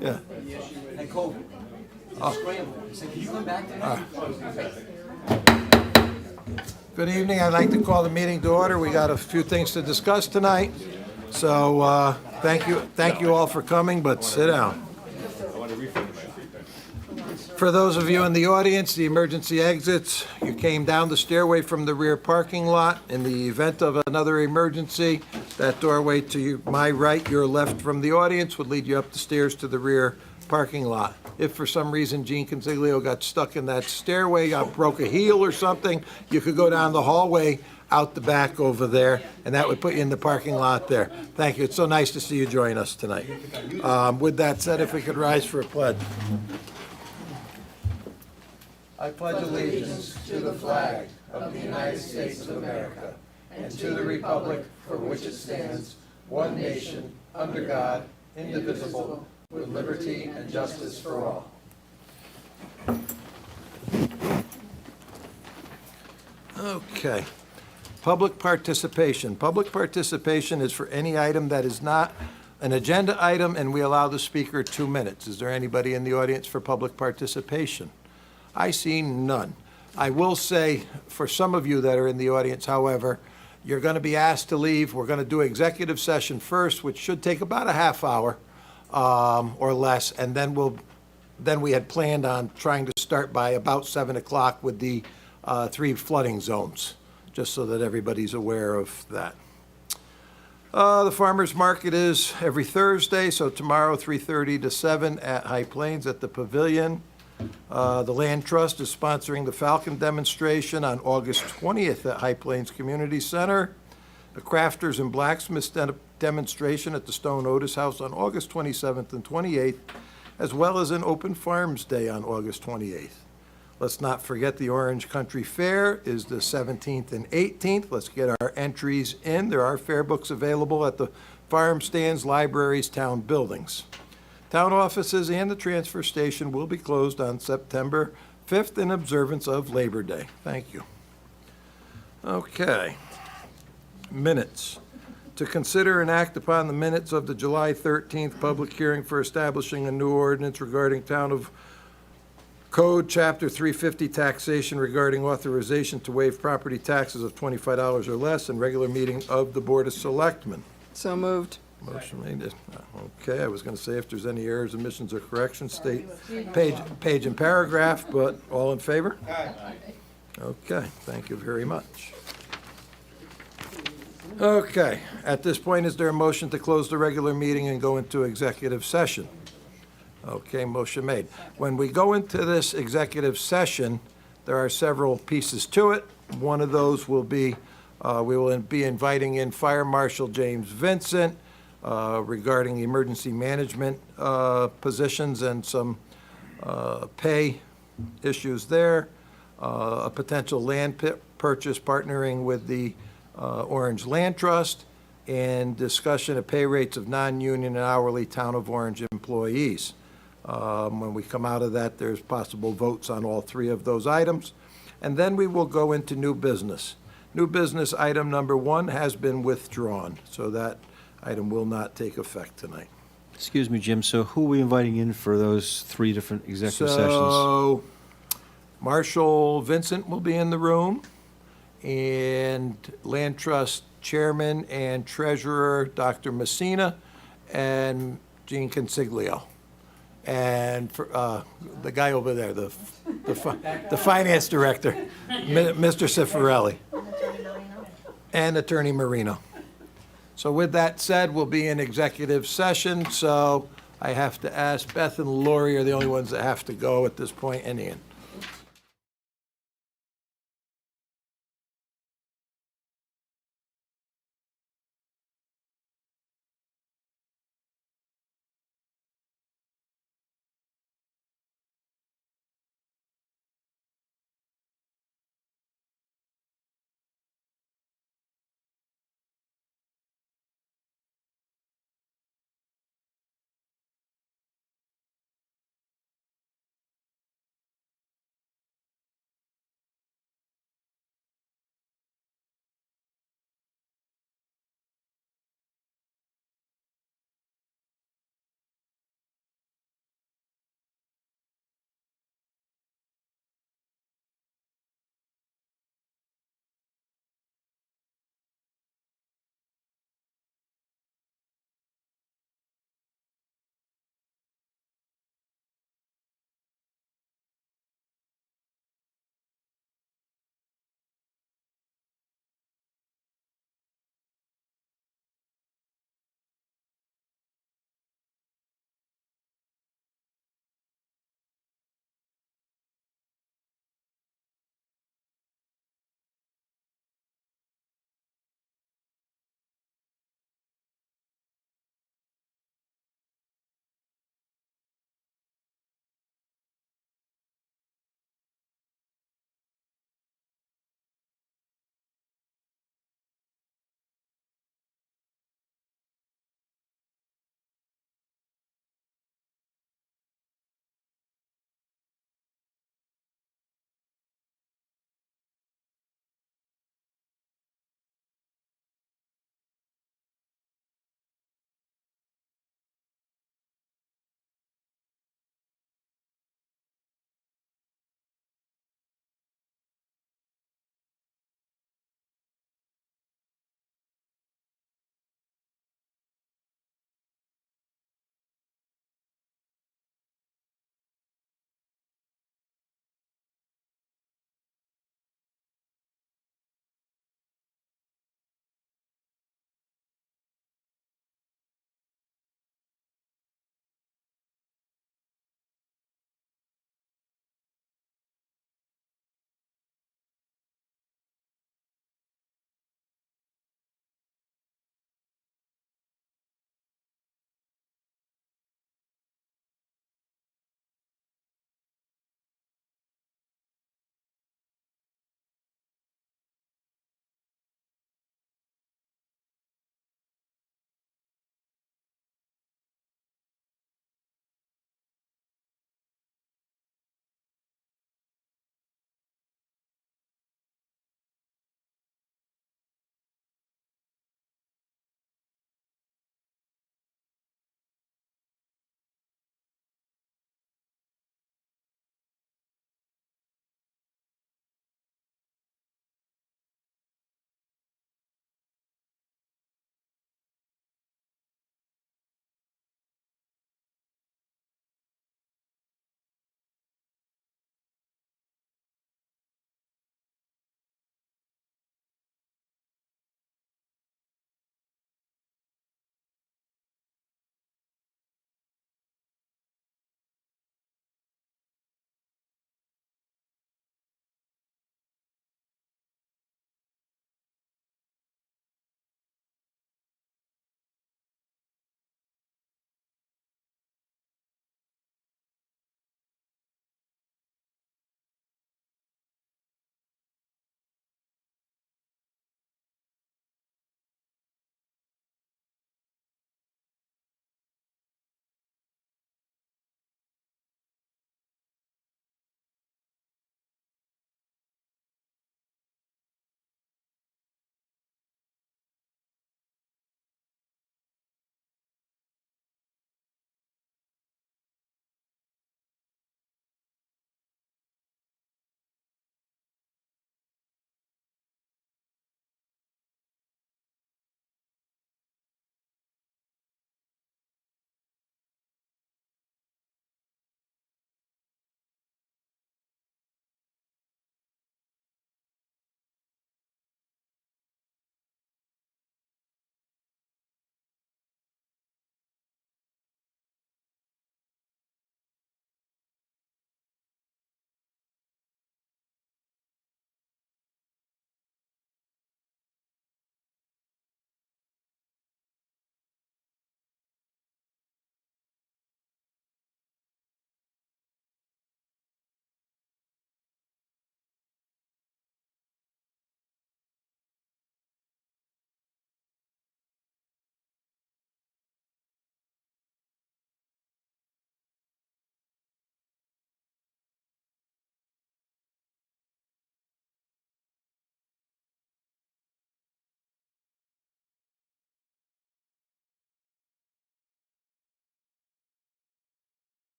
Yeah. And Culvert. Scrambled. He said, can you come back tonight? Good evening. I'd like to call the meeting to order. We got a few things to discuss tonight. So thank you all for coming, but sit down. For those of you in the audience, the emergency exits, you came down the stairway from the rear parking lot. In the event of another emergency, that doorway to my right, your left from the audience, would lead you up the stairs to the rear parking lot. If for some reason Gene Consiglio got stuck in that stairway, broke a heel or something, you could go down the hallway out the back over there, and that would put you in the parking lot there. Thank you. It's so nice to see you join us tonight. With that said, if we could rise for a pledge. I pledge allegiance to the flag of the United States of America and to the republic for which it stands, one nation, under God, indivisible, with liberty and justice for all. Okay. Public participation. Public participation is for any item that is not an agenda item, and we allow the speaker 2 minutes. Is there anybody in the audience for public participation? I see none. I will say, for some of you that are in the audience, however, you're going to be asked to leave. We're going to do executive session first, which should take about a half hour or less, and then we had planned on trying to start by about 7 o'clock with the 3 flooding zones, just so that everybody's aware of that. The farmers market is every Thursday, so tomorrow 3:30 to 7 at High Plains at the Pavilion. The Land Trust is sponsoring the Falcon demonstration on August 20th at High Plains Community Center. The Crafters and Blacksmiths demonstration at the Stone Otis House on August 27th and 28th, as well as an Open Farms Day on August 28th. Let's not forget the Orange Country Fair is the 17th and 18th. Let's get our entries in. There are fair books available at the farm stands, libraries, town buildings. Town offices and the transfer station will be closed on September 5th in observance of Labor Day. Thank you. Okay. Minutes. To consider and act upon the minutes of the July 13th public hearing for establishing a new ordinance regarding Town of Code, Chapter 350, taxation regarding authorization to waive property taxes of $25 or less, and regular meeting of the Board of Selectmen. So moved. Motion made. Okay, I was going to say if there's any errors, omissions, or corrections, state page and paragraph, but all in favor? Aye. Okay, thank you very much. Okay, at this point, is there a motion to close the regular meeting and go into executive session? Okay, motion made. When we go into this executive session, there are several pieces to it. One of those will be, we will be inviting in Fire Marshal James Vincent, regarding the emergency management positions and some pay issues there, a potential land purchase partnering with the Orange Land Trust, and discussion of pay rates of non-union and hourly Town of Orange employees. When we come out of that, there's possible votes on all 3 of those items. And then we will go into new business. New business item number 1 has been withdrawn, so that item will not take effect tonight. Excuse me, Jim, so who are we inviting in for those 3 different executive sessions? So, Marshal Vincent will be in the room, and Land Trust Chairman and Treasurer Dr. Messina, and Gene Consiglio. And for, the guy over there, the Finance Director, Mr. Cifarelli, and Attorney Marino. So with that said, we'll be in executive session, so I have to ask, Beth and Lori are the only ones that have to go at this point, and Ian.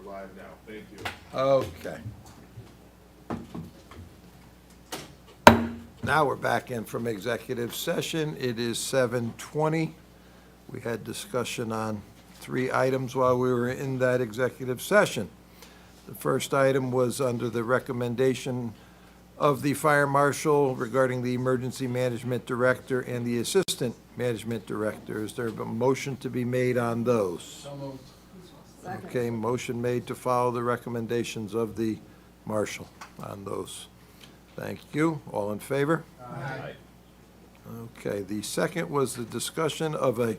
live now, thank you. Okay. Now we're back in from executive session. It is 7:20. We had discussion on 3 items while we were in that executive session. The first item was under the recommendation of the fire marshal regarding the emergency management director and the assistant management director. Is there a motion to be made on those? So moved. Okay, motion made to follow the recommendations of the marshal on those. Thank you. All in favor? Aye. Okay, the second was the discussion of a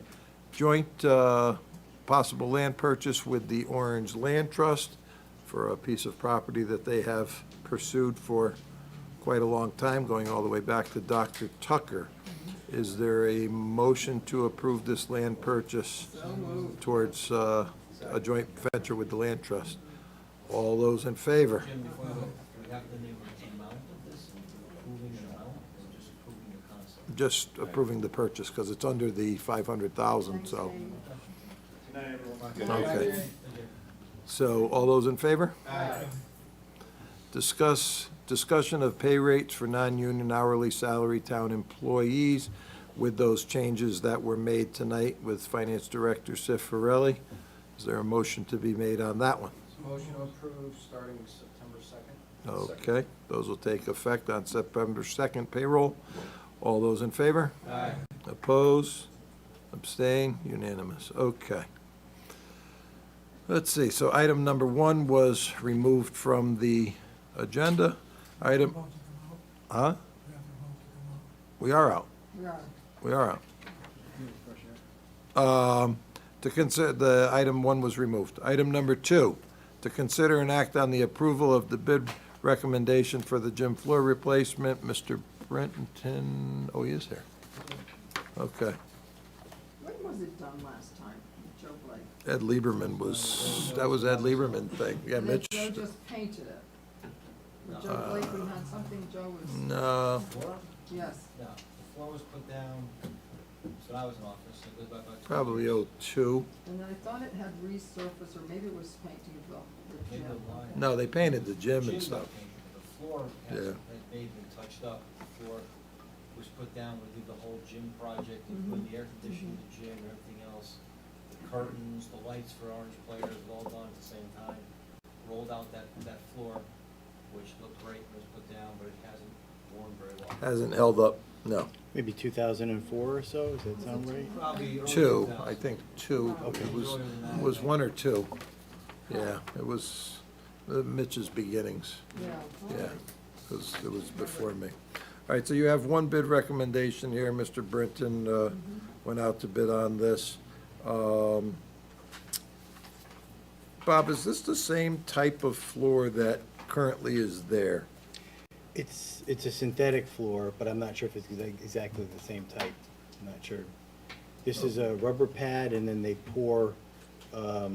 joint possible land purchase with the Orange Land Trust for a piece of property that they have pursued for quite a long time, going all the way back to Dr. Tucker. Is there a motion to approve this land purchase towards a joint venture with the Land Trust? All those in favor? Jim, before you go, do we have the name of the amount of this, approving an amount, or just approving the concept? Just approving the purchase, because it's under the 500,000, so. Good night, everyone. Okay. So, all those in favor? Aye. Discussion of pay rates for non-union hourly salary town employees with those changes that were made tonight with Finance Director Cifarelli. Is there a motion to be made on that one? Motion approved starting September 2nd. Okay, those will take effect on September 2nd payroll. All those in favor? Aye. Oppose? Abstain? Unanimous. Okay. Let's see, so item number 1 was removed from the agenda. Item, huh? We are out. We are out. To consider, the item 1 was removed. Item number 2, to consider and act on the approval of the bid recommendation for the gym floor replacement. Mr. Brenton, oh, he is here. Okay. When was it done last time, Joe Blake? Ed Lieberman was, that was Ed Lieberman thing. Yeah, And then Mitch? Joe just painted it. But Joe Blake, we had something, Joe was, No, Floor? yes. No, the floor was put down, so I was in office, it goes back about 2 probably years. 02. And I thought it had resurfaced, or maybe it was painting the Maybe gym. the line. No, they painted the gym Gym and got stuff. painted, but the floor Yeah. had maybe been touched up, the floor was put down, we did the whole gym project, including the air conditioning, the gym, and everything else. The curtains, the lights for Orange players, were all done at the same time. Rolled out that floor, which looked great and was put down, but it hasn't worn very well. Hasn't held up, no. Maybe 2004 or so, does that sound right? Probably early 2, 2000s. I think 2. Okay. It was 1 or 2. Yeah, it was Mitch's beginnings. Yeah. Yeah, because it was before me. All right, so you have 1 bid recommendation here. Mr. Brinton went out to bid on this. Bob, is this the same type of floor that currently is there? It's a synthetic floor, but I'm not sure if it's exactly the same type. I'm not sure. This is a rubber pad, and then they pour a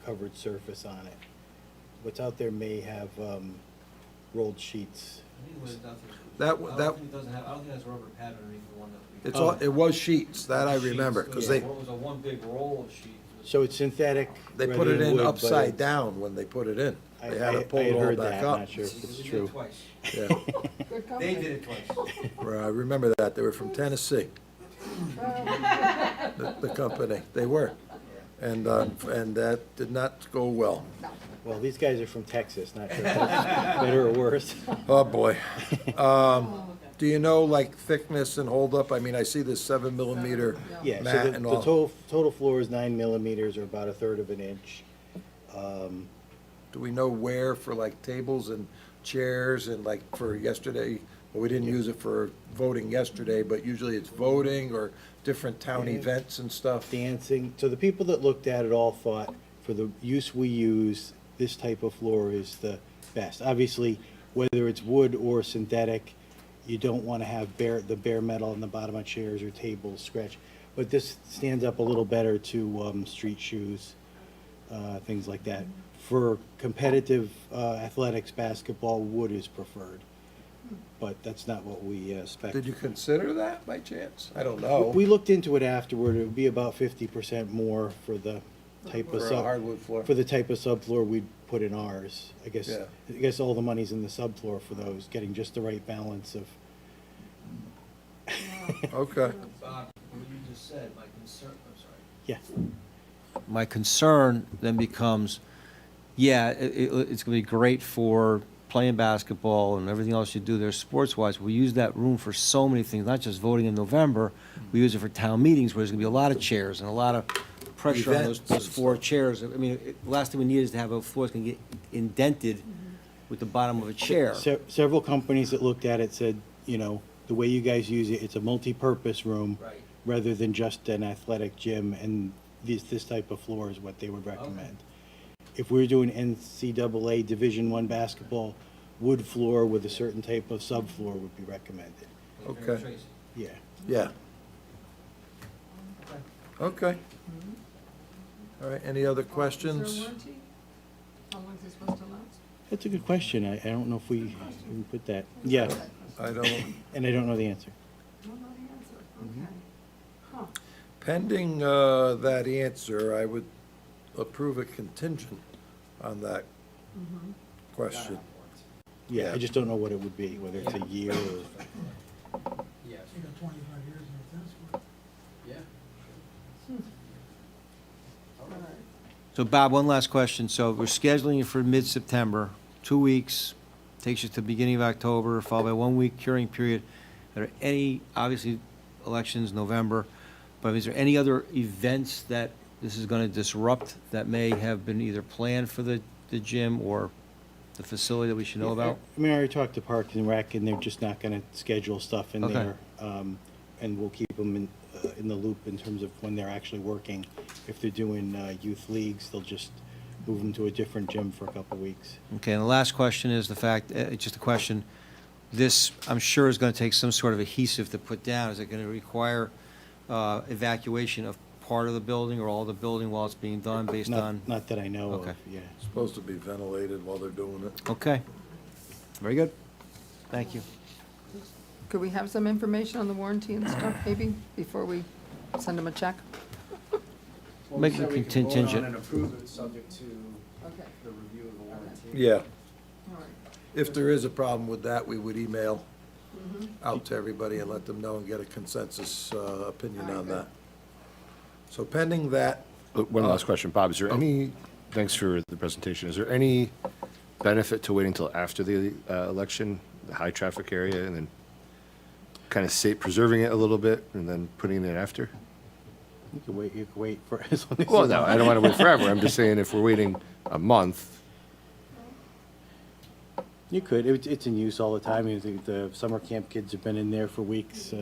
covered surface on it. What's out there may have rolled sheets. I think it was nothing. That- I don't that- think it doesn't have, I don't think it has a rubber pad underneath the one that we. It's all, it was sheets, that I remember, because It they was a one big roll of sheets. So it's synthetic. put rather it than in wood, but upside it's- down when they put it in. They had to I pull it had all heard back that, up. not sure if it's We did true. it twice. Yeah, Good They company. did it twice. I remember that. They were from Tennessee, the company. They were. And that did not go well. Well, these guys are from Texas, not sure if that's better or worse. Oh, boy. Do you know, like, thickness and holdup? I mean, I see this 7 millimeter Yeah, so mat the and the all. total floor is 9 millimeters, or about 1/3 of an inch. Do we know where for, like, tables and chairs and, like, for yesterday? Well, we didn't use it for voting yesterday, but usually it's voting or different town Yeah. events and stuff. Dancing, so the people that looked at it all thought, for the use we use, this type of floor is the best. Obviously, whether it's wood or synthetic, you don't want to have the bare metal on the bottom of chairs or tables scratch. But this stands up a little better to street shoes, things like that. For competitive athletics, basketball, wood is preferred. But that's not what we spec. Did you consider that by chance? I don't know. We looked into it afterward. It would be about 50% more for the type of For a sub. hardwood floor. For the type of subfloor we'd put in ours. Yeah. I guess all the money's in the subfloor for those, getting just the right balance of, Okay. Bob, what you just said, my concern, I'm sorry. yeah. My concern then becomes, yeah, it's gonna be great for playing basketball and everything else you do there sports-wise. We use that room for so many things, not just voting in November. We use it for town meetings where there's gonna be a lot of chairs and a lot of pressure on Events those and four stuff. chairs. I mean, the last thing we need is to have a floor that's gonna get indented with the bottom of a chair. Several companies that looked at it said, you know, the way you guys use it, it's a multi-purpose room. Right. Rather than just an athletic gym, and this type of floor is what they would recommend. If we're doing NCAA Division I basketball, wood floor with a certain type of subfloor would be recommended. Like Okay. Tracy. Yeah. Yeah. Okay. All right, any other Is questions? there a warranty? How long is it supposed to last? That's a good question. I don't know if we put that. Yeah, I don't, and I don't know the answer. Don't know the answer, okay. Huh. pending that answer, I would approve a contingent on that question. Yeah, Yeah. I just don't know what it would be, whether it's a year or. Yes. You got 25 years in a fence for Yeah. All right. So Bob, one last question. So we're scheduling it for mid-September, 2 weeks, takes you to the beginning of October, followed by 1 week curing period. Are there any, obviously, elections, November, but is there any other events that this is going to disrupt that may have been either planned for the gym or the facility that we should know about? I mean, I already talked to Parks and Rec, and they're just not gonna schedule stuff in Okay. there. And we'll keep them in the loop in terms of when they're actually working. If they're doing youth leagues, they'll just move them to a different gym for a couple of weeks. Okay, and the last question is the fact, just a question, this, I'm sure, is going to take some sort of adhesive to put down. Is it going to require evacuation of part of the building or all the building while it's being done based on? Not that I know of, Okay. yeah. Supposed to be ventilated while they're doing it. Okay, very good. Thank you. Could we have some information on the warranty and stuff, maybe, before we send them a check? Make it contingent. And approve it, subject to Okay. the review of the warranty. Yeah, All right. if there is a problem with that, we would email out to everybody and let them know and get a consensus opinion on that. So pending that, One last question, Bob, is there any, thanks for the presentation, is there any benefit to waiting till after the election, the high-traffic area, and then kind of preserving it a little bit and then putting it in after? You can wait for as long as. Well, no, I don't want to wait forever, I'm just saying if we're waiting a month, You could, it's in use all the time. The summer camp kids have been in there for weeks,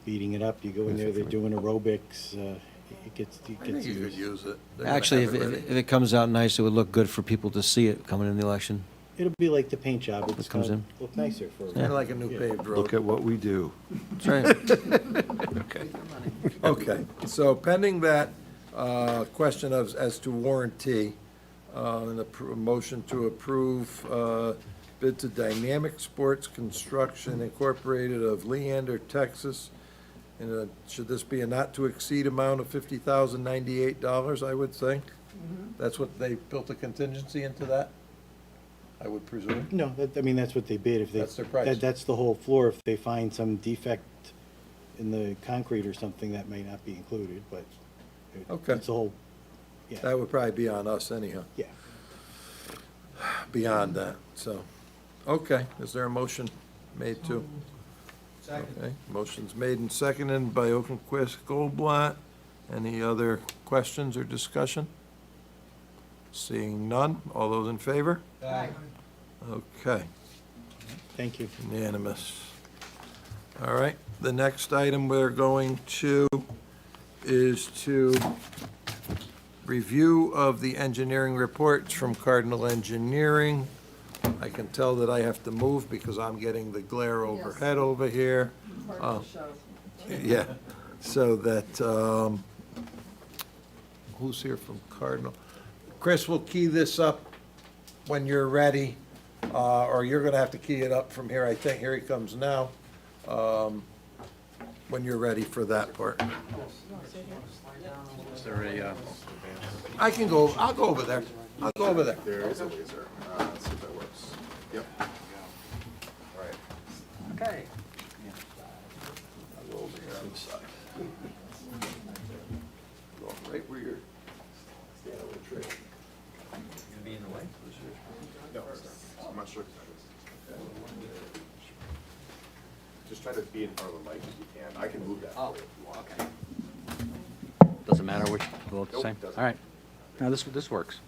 beating it up. You go in there, they're doing aerobics, it gets I think you could used. use it. They're gonna Actually, have if it ready. if it comes out nice, it would look good for people to see it coming in the election. It'll be like the paint job. It's It comes gonna in. look nicer for. Kinda like a new Yeah. paved road. look at what we do. That's right. Okay, so pending that question as to warranty, and a motion to approve bid to Dynamic Sports Construction Incorporated of Leander, Texas. And should this be a not-to-exceed amount of $50,098, I would think? That's what, they built a contingency into that, I would presume? No, I mean, that's what they bid. If they. That's their price. That's the whole floor. If they find some defect in the concrete or something, that may not be included, but. Okay. It's a whole, yeah, That would probably be on us anyhow, yeah. beyond that, so. Okay, is there a motion made to? Second. Okay, motion's made and seconded by Oakenquist Goldblatt. Any other questions or discussion? Seeing none, all those in favor? Aye. Okay, Thank you. unanimous. All right, the next item we're going to is to review of the engineering reports from Cardinal Engineering. I can tell that I have to move because I'm getting the glare overhead over here. Part Oh. of the show. Yeah, so that, who's here from Cardinal? Chris will key this up when you're ready, or you're gonna have to key it up from here, I think. Here he comes now. when you're ready for that part. Is there a, I'll go over there. I'll go over there. There is a laser. Let's see if that works. Yep. All right. okay. I'll go over here on the side. Go right where you're standing with the tree. Gonna be in the way? No, I'm not sure. Just try to be in front of the mic if you can. I can move that for you if you want. Okay. Doesn't matter which, both the Nope, same? doesn't. All right. Now, this works.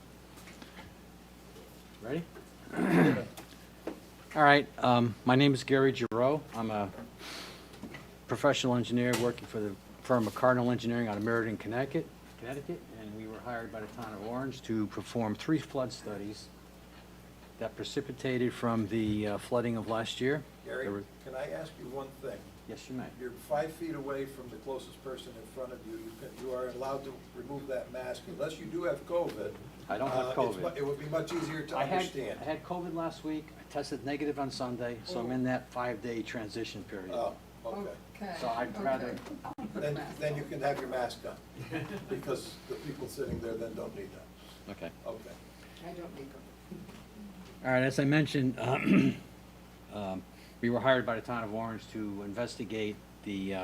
Ready? All right, my name is Gary Giroux. I'm a professional engineer working for the firm of Cardinal Engineering out of Meriden, Connecticut, and we were hired by the town of Orange to perform 3 flood studies that precipitated from the flooding of last year. Gary, There were- can I ask you one thing? Yes, you may. You're 5 feet away from the closest person in front of you. You are allowed to remove that mask unless you do have COVID. I don't have COVID. It would be much easier to I understand. had COVID last week. I tested negative on Sunday, so I'm in that 5-day transition period. Oh, okay. Okay. So I'd okay. rather- Put a Then, mask then on. you can have your mask on, because the people sitting there then don't need that. Okay. Okay. I don't need them. All right, as I mentioned, we were hired by the town of Orange to investigate the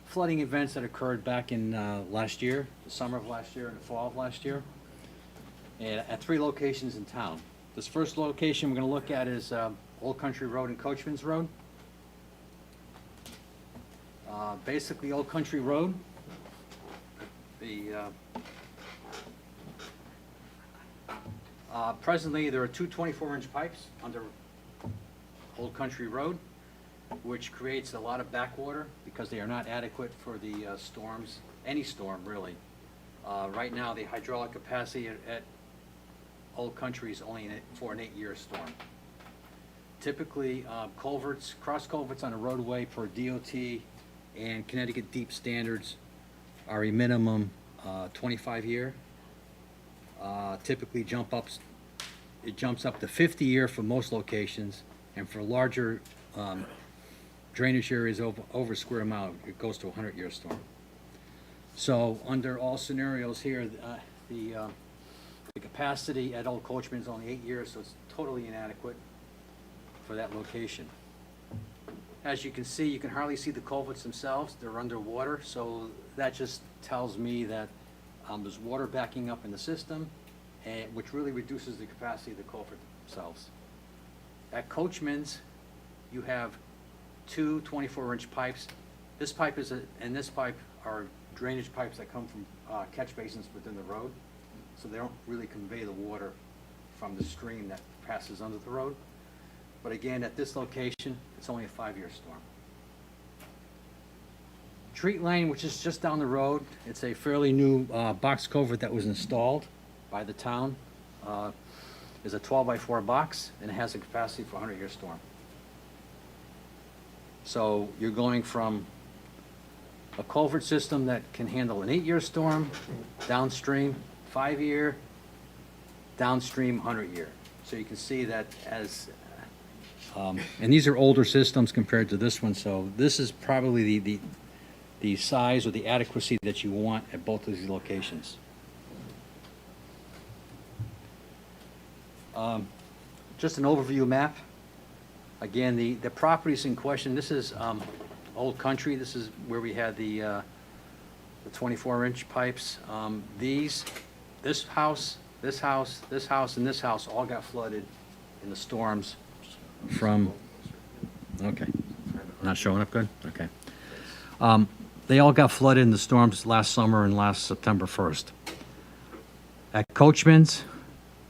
flooding events that occurred back in last year, the summer of last year and the fall of last year, and at 3 locations in town. This first location we're going to look at is Old Country Road and Coachman's Road. Basically, Old Country Road, presently, there are 2 24-inch pipes under Old Country Road, which creates a lot of backwater because they are not adequate for the storms, any storm really. Right now, the hydraulic capacity at Old Country is only for an 8-year storm. Typically, culverts, cross culverts on a roadway per DOT and Connecticut deep standards are a minimum 25-year. Typically it jumps up to 50-year for most locations, and for larger drainage areas over square mile, it goes to a 100-year storm. So under all scenarios here, the capacity at Old Coachman is only 8 years, so it's totally inadequate for that location. As you can see, you can hardly see the culverts themselves. They're underwater, so that just tells me that there's water backing up in the system, which really reduces the capacity of the culvert themselves. At Coachman's, you have 2 24-inch pipes. This pipe and this pipe are drainage pipes that come from catch basins within the road, so they don't really convey the water from the stream that passes under the road. But again, at this location, it's only a 5-year storm. Treat Lane, which is just down the road, it's a fairly new box culvert that was installed by the town. Is a 12x4 box, and it has a capacity for a 100-year storm. So you're going from a culvert system that can handle an 8-year storm, downstream 5-year, downstream 100-year. So you can see that as, and these are older systems compared to this one, so this is probably the size or the adequacy that you want at both of these locations. Just an overview map. Again, the properties in question, this is Old Country. This is where we had the 24-inch pipes. This house, this house, this house, and this house all got flooded in the storms from, okay, not showing up good? Okay. They all got flooded in the storms last summer and last September 1st. At Coachman's,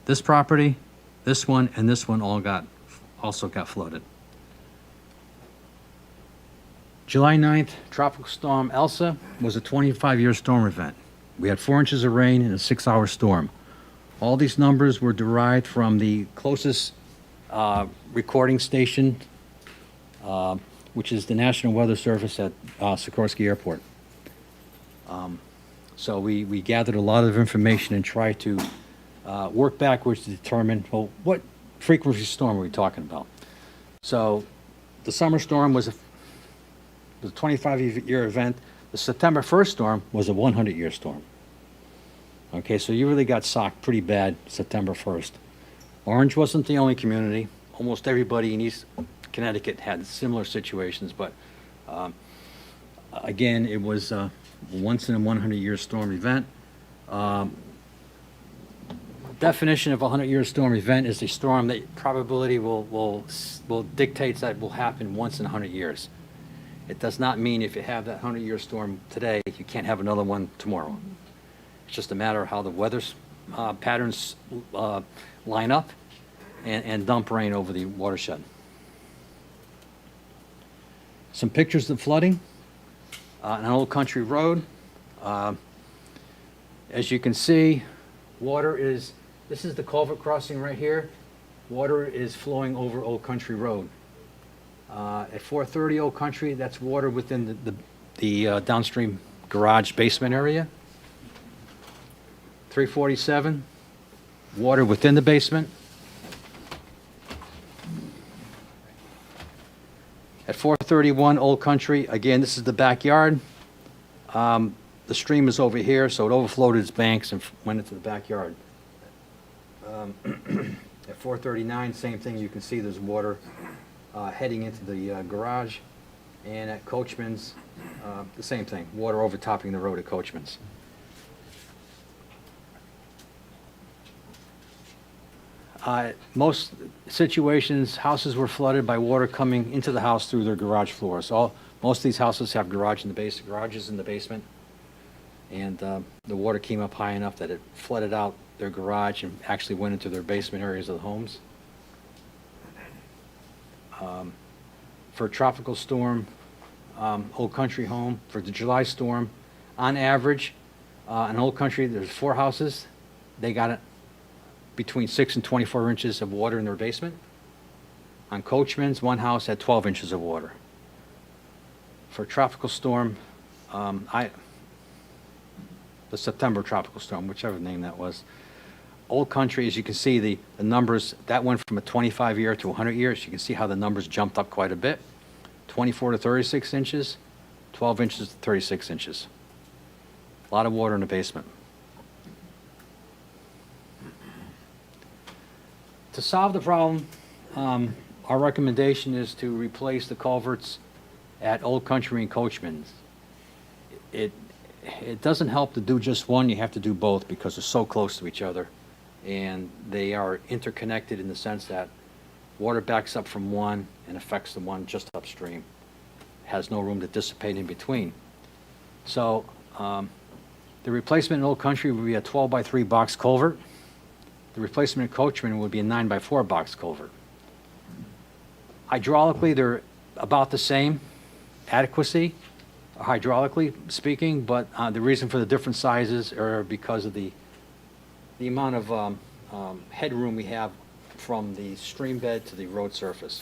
this property, this one, and this one also got flooded. July 9th, Tropical Storm Elsa was a 25-year storm event. We had 4 inches of rain in a 6-hour storm. All these numbers were derived from the closest recording station, which is the National Weather Service at Sikorsky Airport. So we gathered a lot of information and tried to work backwards to determine, well, what frequency storm are we talking about? So the summer storm was was a 25-year event. The September 1st storm was a 100-year storm. Okay, so you really got socked pretty bad September 1st. Orange wasn't the only community. Almost everybody in East Connecticut had similar situations, but again, it was a once in a 100-year storm event. Definition of a 100-year storm event is a storm that probability will dictates that will happen once in 100 years. It does not mean if you have that 100-year storm today, you can't have another one tomorrow. It's just a matter of how the weather patterns line up and dump rain over the watershed. Some pictures of flooding on Old Country Road. As you can see, this is the culvert crossing right here. Water is flowing over Old Country Road. At 430 Old Country, that's water within the downstream garage basement area. 347, water within the basement. At 431 Old Country, again, this is the backyard. The stream is over here, so it overflowed its banks and went into the backyard. At 439, same thing. You can see there's water heading into the garage. And at Coachman's, the same thing. Water overtopping the road at Coachman's. Most situations, houses were flooded by water coming into the house through their garage floors. Most of these houses have garages in the basement, and the water came up high enough that it flooded out their garage and actually went into their basement areas of the homes. For a tropical storm, Old Country home, for the July storm, on average, in Old Country, there's 4 houses. They got it between 6 and 24 inches of water in their basement. On Coachman's, 1 house had 12 inches of water. For a tropical storm, the September tropical storm, whichever name that was, Old Country, as you can see, the numbers, that went from a 25-year to 100 years. You can see how the numbers jumped up quite a bit. 24 to 36 inches, 12 inches to 36 inches. A lot of water in the basement. To solve the problem, our recommendation is to replace the culverts at Old Country and Coachman's. It doesn't help to do just one, you have to do both because they're so close to each other. And they are interconnected in the sense that water backs up from one and affects the one just upstream. Has no room to dissipate in between. So the replacement in Old Country would be a 12 by 3 box culvert. The replacement in Coachman would be a 9 by 4 box culvert. Hydraulically, they're about the same adequacy, hydraulically speaking, but the reason for the different sizes are because of the amount of headroom we have from the stream bed to the road surface.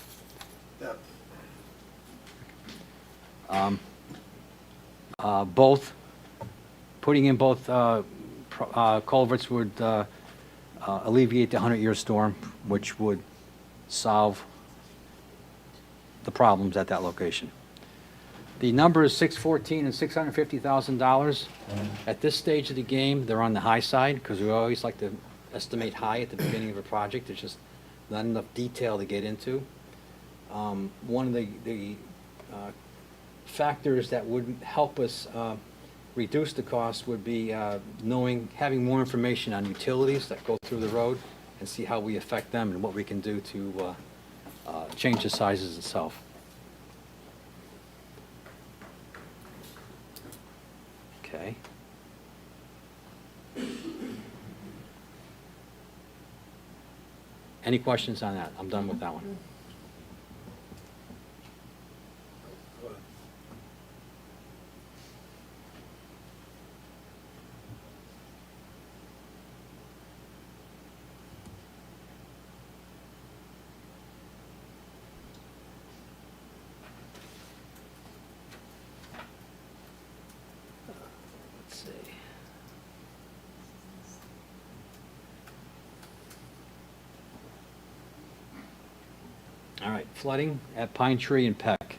Putting in both culverts would alleviate the 100-year storm, which would solve the problems at that location. The number is $614 and $650,000. At this stage of the game, they're on the high side because we always like to estimate high at the beginning of a project. There's just not enough detail to get into. One of the factors that would help us reduce the cost would be having more information on utilities that go through the road and see how we affect them and what we can do to change the sizes itself. Okay. Any questions on that? I'm done with that one. Let's see. All right, flooding at Pine Tree and Peck.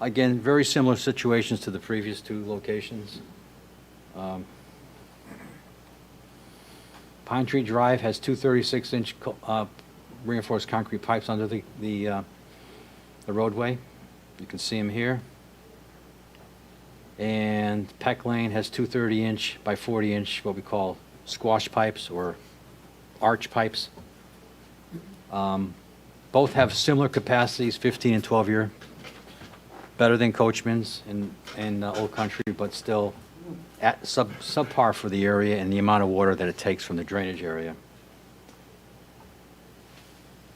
Again, very similar situations to the previous two locations. Pine Tree Drive has two 36-inch reinforced concrete pipes under the roadway. You can see them here. And Peck Lane has two 30-inch by 40-inch, what we call squash pipes or arch pipes. Both have similar capacities, 15 and 12-year. Better than Coachman's in Old Country, but still at subpar for the area and the amount of water that it takes from the drainage area.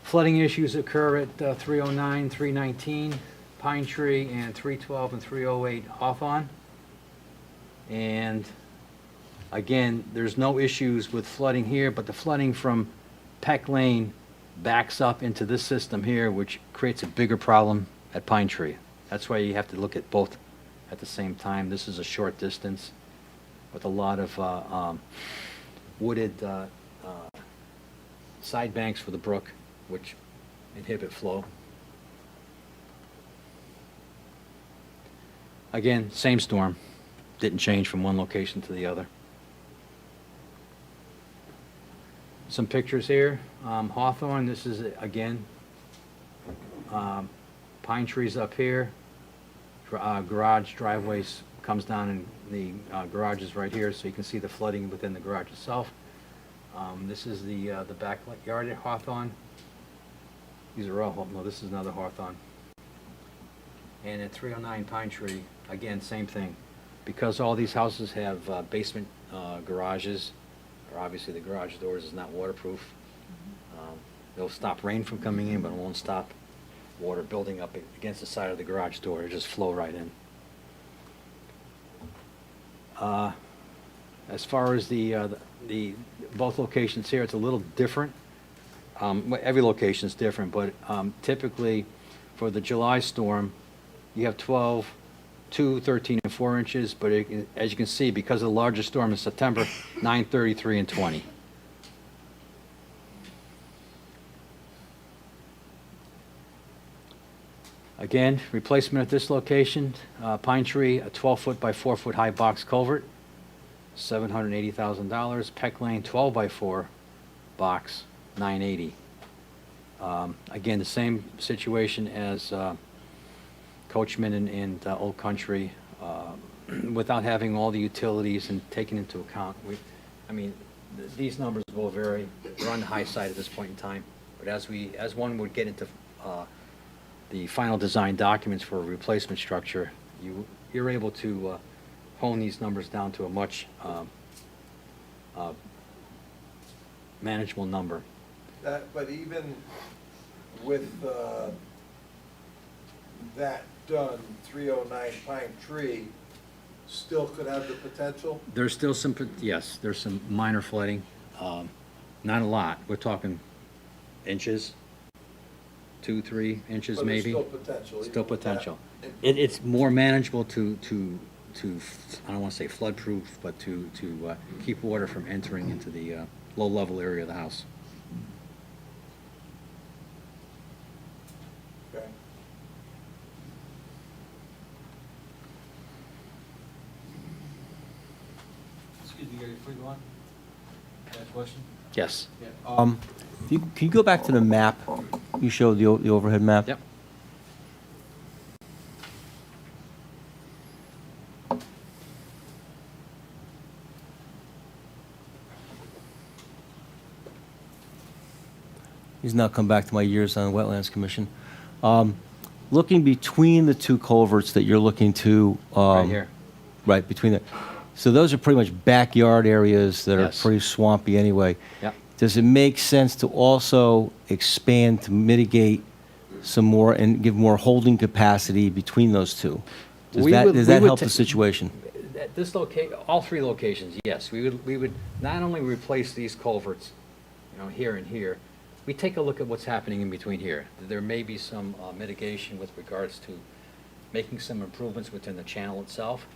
Flooding issues occur at 309, 319 Pine Tree, and 312 and 308 Hawthorne. And again, there's no issues with flooding here, but the flooding from Peck Lane backs up into this system here, which creates a bigger problem at Pine Tree. That's why you have to look at both at the same time. This is a short distance with a lot of wooded side banks for the brook, which inhibit flow. Again, same storm, didn't change from one location to the other. Some pictures here. Hawthorne, this is, again, pine trees up here. Garage driveways comes down and the garage is right here, so you can see the flooding within the garage itself. This is the backyard at Hawthorne. These are all, no, this is another Hawthorne. And at 309 Pine Tree, again, same thing. Because all these houses have basement garages, or obviously the garage doors is not waterproof. They'll stop rain from coming in, but it won't stop water building up against the side of the garage door. It'll just flow right in. As far as the both locations here, it's a little different. Every location is different, but typically for the July storm, you have 12, 2, 13, and 4 inches, but as you can see, because of the larger storm in September, 9, 33, and 20. Again, replacement at this location, Pine Tree, a 12-foot by 4-foot high box culvert, $780,000. Peck Lane, 12 by 4 box, $980. Again, the same situation as Coachman and Old Country, without having all the utilities and taking into account. These numbers will vary. We're on the high side at this point in time, but as one would get into the final design documents for a replacement structure, you're able to hone these numbers down to a much manageable number. But even with that done, 309 Pine Tree still could have the potential? There's still some, yes, there's some minor flooding. Not a lot. We're talking inches, 2, 3 inches But there's maybe. still potential. even Still with that. potential. It's more manageable to I don't want to say flood proof, but to keep water from entering into the low level area of the house. Okay. Excuse me, Gary, before you go on, can I ask a question? Yes. Can you go back to the map? You showed the overhead map? Yep. He's now come back to my years on the Wetlands Commission. Looking between the two culverts that you're looking to. Right here. Right, between the, so those are pretty much backyard areas that are Yes. pretty swampy anyway. Yep. Does it make sense to also expand to mitigate some more and give more holding capacity between those two? Does We that, would- does we that would help ta- the situation? At this all 3 locations, yes, we would not only replace these culverts, here and here, we take a look at what's happening in between here. There may be some mitigation with regards to making some improvements within the channel itself,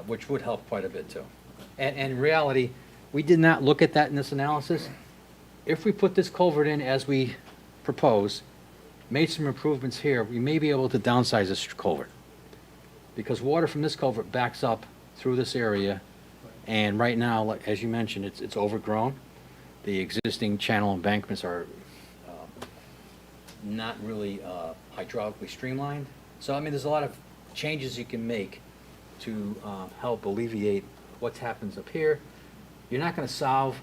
which would help quite a bit too. And in reality, we did not look at that in this analysis. If we put this culvert in as we propose, made some improvements here, we may be able to downsize this culvert. Because water from this culvert backs up through this area, and right now, like, as you mentioned, it's overgrown. The existing channel embankments are not really hydraulically streamlined. So, I mean, there's a lot of changes you can make to help alleviate what happens up here. You're not gonna solve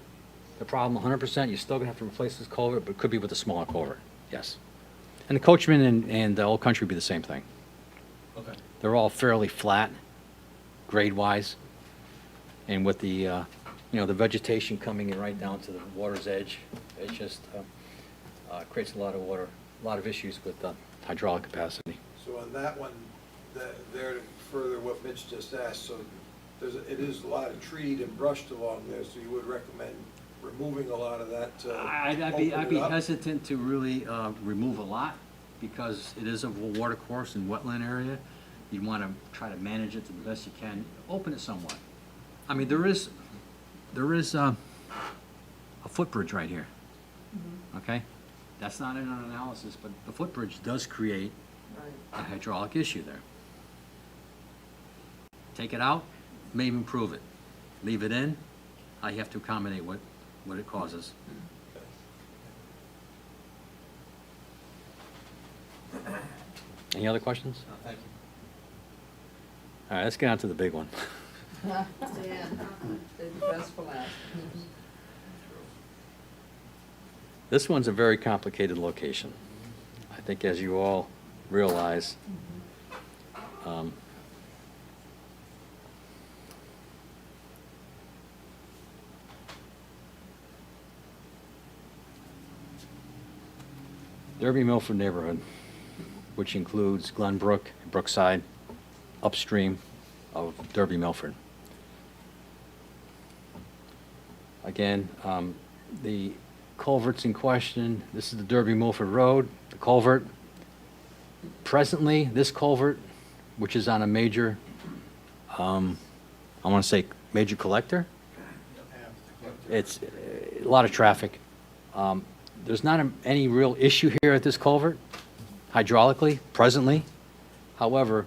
the problem 100%, you're still gonna have to replace this culvert, but it could be with a smaller culvert, yes. And the Coachman and the Old Country would be the same thing. Okay. They're all fairly flat, grade-wise, and with the, you know, the vegetation coming in right down to the water's edge, it just creates a lot of water, a lot of issues with hydraulic capacity. So on that one, there to further what Mitch just asked, so it is a lot of treed and brushed along there, so you would recommend removing a lot of that to I'd open be it up? hesitant to really remove a lot, because it is a water course and wetland area. You want to try to manage it to the best you can, open it somewhat. I mean, there is a footbridge right here, okay? That's not in our analysis, but the footbridge does create a hydraulic issue there. Take it out, maybe improve it. Leave it in, you have to accommodate what it causes. Any other questions? Thank you. All right, let's get on to the big one. Dan, save the best for last. This one's a very complicated location. I think, as you all realize, Derby Milford neighborhood, which includes Glenbrook, Brookside, upstream of Derby Milford. Again, the culverts in question, this is the Derby Milford Road, the culvert. Presently, this culvert, which is on a major, I want to say major collector. It's a lot of traffic. There's not any real issue here at this culvert, hydraulically, presently. However,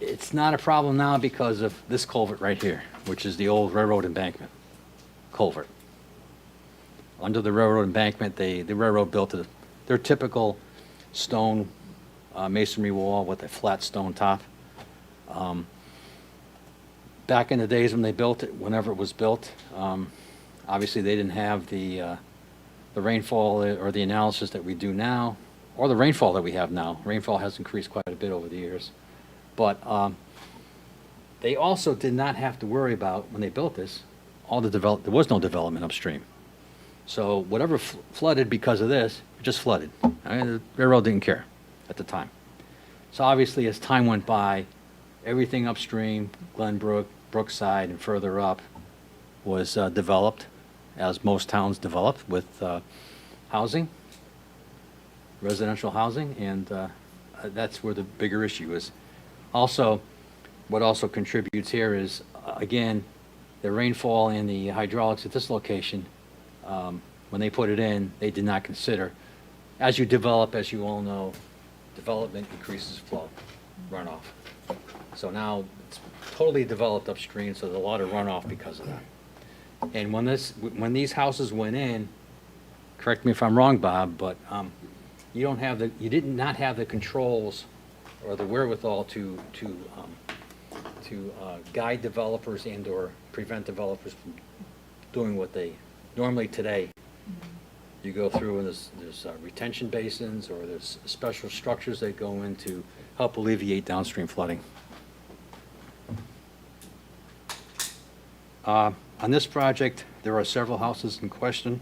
it's not a problem now because of this culvert right here, which is the old railroad embankment culvert. Under the railroad embankment, the railroad built their typical stone masonry wall with a flat stone top. Back in the days when they built it, whenever it was built, obviously they didn't have the rainfall or the analysis that we do now, or the rainfall that we have now. Rainfall has increased quite a bit over the years. But they also did not have to worry about, when they built this, there was no development upstream. So whatever flooded because of this, it just flooded. I mean, the railroad didn't care at the time. So obviously, as time went by, everything upstream, Glenbrook, Brookside, and further up, was developed, as most towns develop, with housing, residential housing, and that's where the bigger issue is. Also, what also contributes here is, again, the rainfall and the hydraulics at this location, when they put it in, they did not consider. As you develop, as you all know, development increases flow, runoff. So now it's totally developed upstream, so there's a lot of runoff because of that. And when these houses went in, correct me if I'm wrong, Bob, but you did not have the controls or the wherewithal to guide developers and/or prevent developers from doing what they normally today. You go through and there's retention basins, or there's special structures that go in to help alleviate downstream flooding. On this project, there are several houses in question.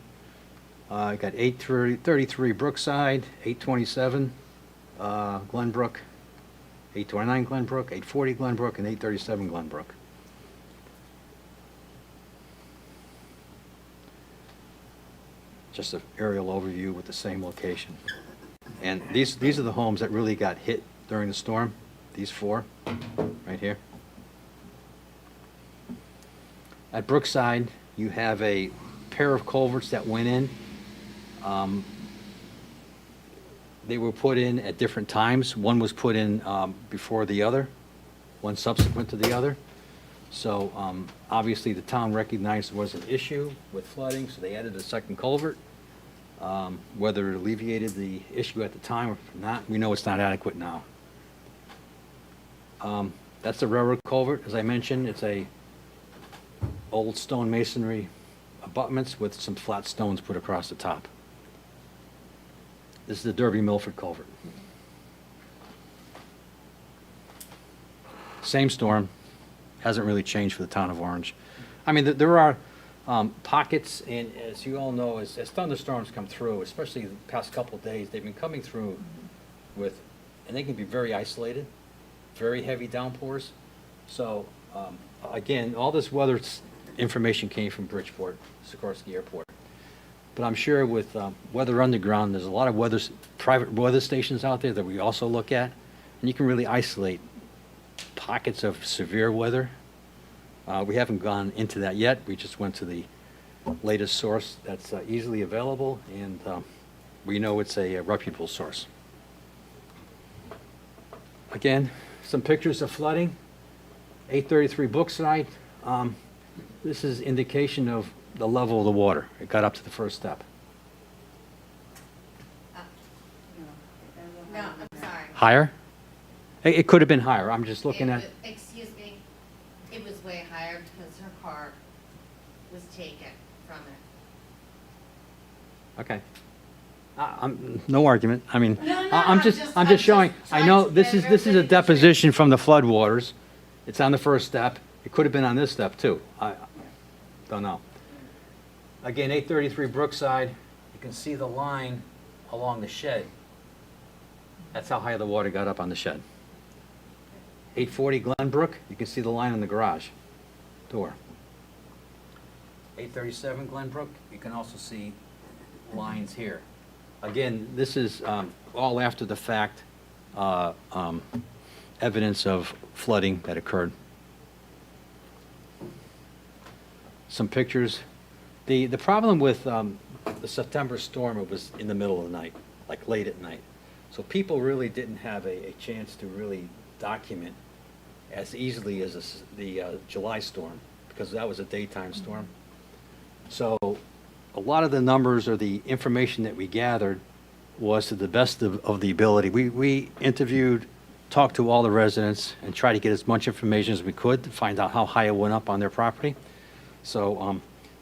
I got 833 Brookside, 827 Glenbrook, 829 Glenbrook, 840 Glenbrook, and 837 Glenbrook. Just an aerial overview with the same location. And these are the homes that really got hit during the storm, these four, right here. At Brookside, you have a pair of culverts that went in. They were put in at different times. One was put in before the other, one subsequent to the other. So obviously, the town recognized there was an issue with flooding, so they added a second culvert. Whether it alleviated the issue at the time or not, we know it's not adequate now. That's the railroad culvert, as I mentioned. It's a old stone masonry abutments with some flat stones put across the top. This is the Derby Milford culvert. Same storm, hasn't really changed for the town of Orange. I mean, there are pockets, and as you all know, as thunderstorms come through, especially the past couple of days, they've been coming through with, and they can be very isolated, very heavy downpours. So, again, all this weather information came from Bridgeport, Sikorsky Airport. But I'm sure with Weather Underground, there's a lot of private weather stations out there that we also look at, and you can really isolate pockets of severe weather. We haven't gone into that yet. We just went to the latest source that's easily available, and we know it's a reputable source. Again, some pictures of flooding. 833 Brookside. This is indication of the level of the water. It got up to the first step. No, I'm sorry. Higher? It could have been higher. I'm just looking at. Excuse me, it was way higher because her car was taken from it. Okay. No argument. I mean, No, I'm just showing. I know this is a deposition from the floodwaters. It's on the first step. It could have been on this step too. I don't know. Again, 833 Brookside. You can see the line along the shed. That's how high the water got up on the shed. 840 Glenbrook. You can see the line in the garage door. 837 Glenbrook. You can also see lines here. Again, this is all after the fact evidence of flooding that occurred. Some pictures. The problem with the September storm, it was in the middle of the night, like late at night. So people really didn't have a chance to really document as easily as the July storm, because that was a daytime storm. So a lot of the numbers or the information that we gathered was to the best of the ability. We interviewed, talked to all the residents, and tried to get as much information as we could to find out how high it went up on their property. So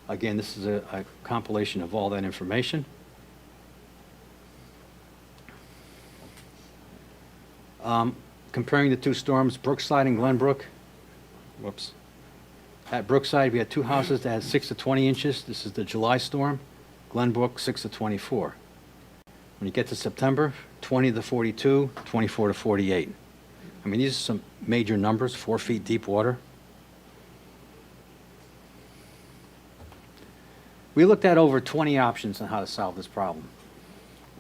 again, this is a compilation of all that information. Comparing the two storms, Brookside and Glenbrook. Whoops. At Brookside, we had two houses that had 6 to 20 inches. This is the July storm. Glenbrook, 6 to 24. When you get to September, 20 to 42, 24 to 48. I mean, these are some major numbers, 4 feet deep water. We looked at over 20 options on how to solve this problem.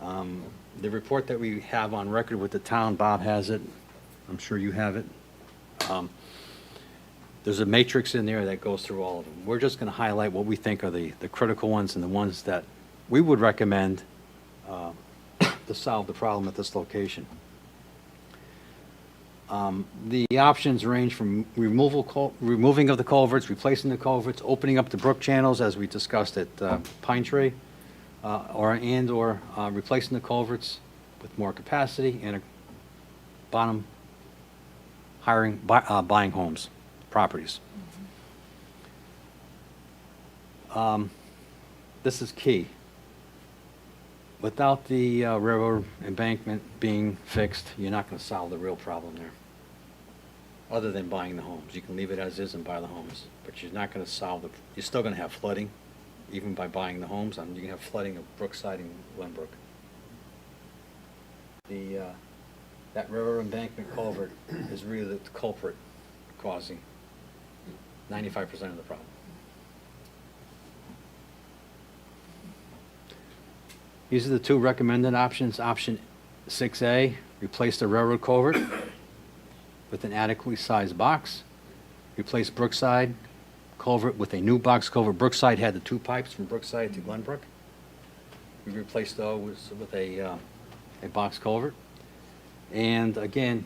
The report that we have on record with the town, Bob has it. I'm sure you have it. There's a matrix in there that goes through all of them. We're just going to highlight what we think are the critical ones and the ones that we would recommend to solve the problem at this location. The options range from removing of the culverts, replacing the culverts, opening up the brook channels, as we discussed at Pine Tree, or replacing the culverts with more capacity, and buying homes, properties. This is key. Without the railroad embankment being fixed, you're not going to solve the real problem there, other than buying the homes. You can leave it as is and buy the homes, but you're not going to solve you're still going to have flooding, even by buying the homes. You can have flooding of Brookside and Glenbrook. That railroad embankment culvert is really the culprit causing 95% of the problem. These are the two recommended options. Option 6A, replace the railroad culvert with an adequately sized box. Replace Brookside culvert with a new box culvert. Brookside had the 2 pipes from Brookside to Glenbrook. We replaced those with a a box culvert. And again,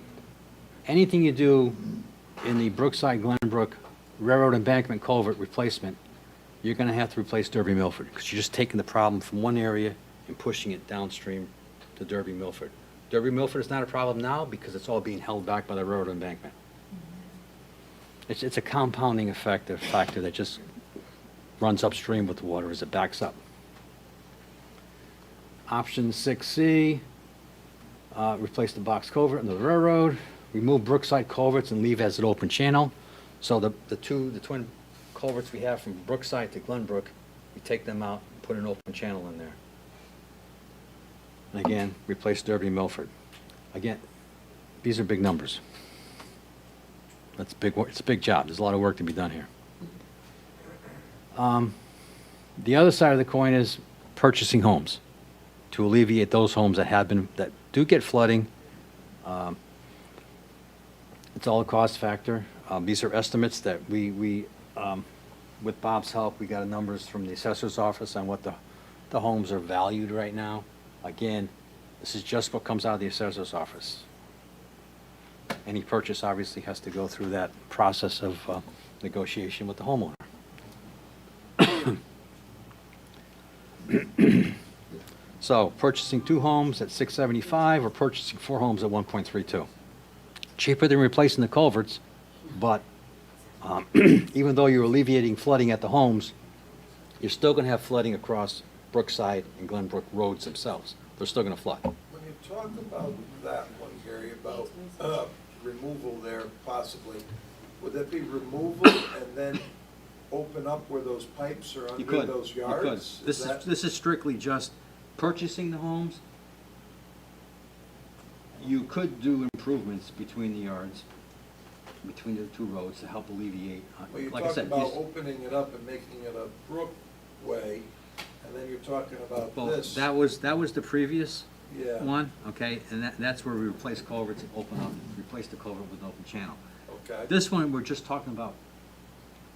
anything you do in the Brookside Glenbrook Railroad Embankment culvert replacement, you're gonna have to replace Derby Milford, because you're just taking the problem from one area and pushing it downstream to Derby Milford. Derby Milford is not a problem now because it's all being held back by the railroad embankment. It's a compounding effect, a factor that just runs upstream with the water as it backs up. Option 6C, replace the box culvert into the railroad, remove Brookside culverts and leave as an open channel. So the twin culverts we have from Brookside to Glenbrook, we take them out, put an open channel in there. And again, replace Derby Milford. Again, these are big numbers. That's big work. It's a big job. There's a lot of work to be done here. The other side of the coin is purchasing homes to alleviate those homes that do get flooding. It's all a cost factor. These are estimates that we with Bob's help, we got numbers from the assessor's office on what the homes are valued right now. Again, this is just what comes out of the assessor's office. Any purchase obviously has to go through that process of negotiation with the homeowner. So purchasing 2 homes at $675 or purchasing 4 homes at $1.32. Cheaper than replacing the culverts, but even though you're alleviating flooding at the homes, you're still going to have flooding across Brookside and Glenbrook roads themselves. They're still going to flood. When you talk about that one, Gary, about removal there possibly, would that be removal and then open up where those pipes are under those yards? You could. This is strictly just purchasing the homes. You could do improvements between the yards, between the 2 roads to help alleviate. Well, you like I talk said, about opening it up and making it a brook way, and then you're talking about well, this. that was the previous Yeah. one, okay, and that's where we replaced culverts and replaced the culvert with an open channel. Okay. This one, we're just talking about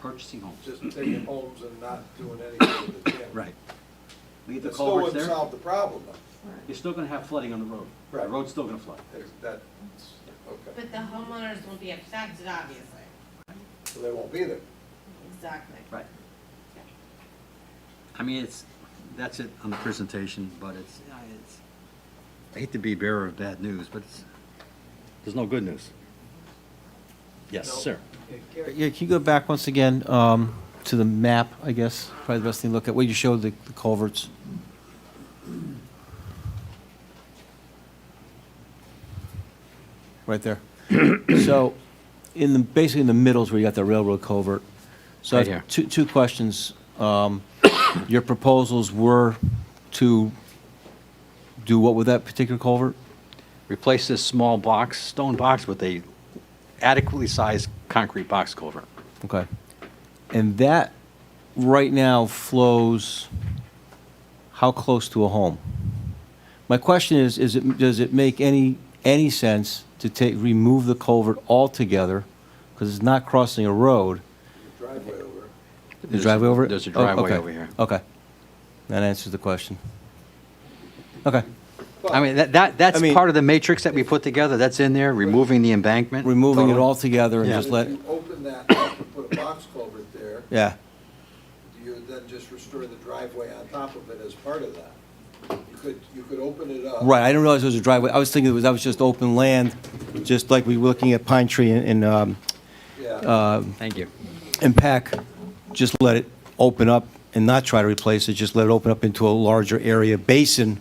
purchasing homes. Just taking homes and not doing anything with the channel. Right. Leave the That still culverts wouldn't there. solve the problem, though. You're still gonna have flooding on the road. The Right. road's still gonna flood. That's, okay. But the homeowners won't be affected, obviously. So they won't be there. Exactly. Right. I mean, that's it on the presentation, but I hate to be bearer of bad news, but there's no good news. Yes, No. sir. Yeah, can you go back once again to the map, I guess? Probably the best thing to look at, where you showed the culverts. Right there. So, basically in the middle is where you got the railroad culvert. So I Right have here. two questions. Your proposals were to do what with that particular culvert? Replace this small box, stone box, with a adequately sized concrete box culvert. Okay. And that right now flows how close to a home? My question is does it make any sense to remove the culvert altogether, because it's not crossing a road? Driveway over. The driveway over it? There's a Oh, driveway okay. over here. Okay. That answers the question. Okay. I mean, that's I mean- part of the matrix that we put together, that's in there, removing the embankment. Removing it totally. altogether and Yeah. just let, If you open that up and put a box culvert there, yeah. do you then just restore the driveway on top of it as part of that? You could open it up. Right, I didn't realize it was a driveway. I was thinking that was just open land, just like we were looking at Pine Tree and Yeah. Thank you. Pack, just let it open up and not try to replace it, just let it open up into a larger area basin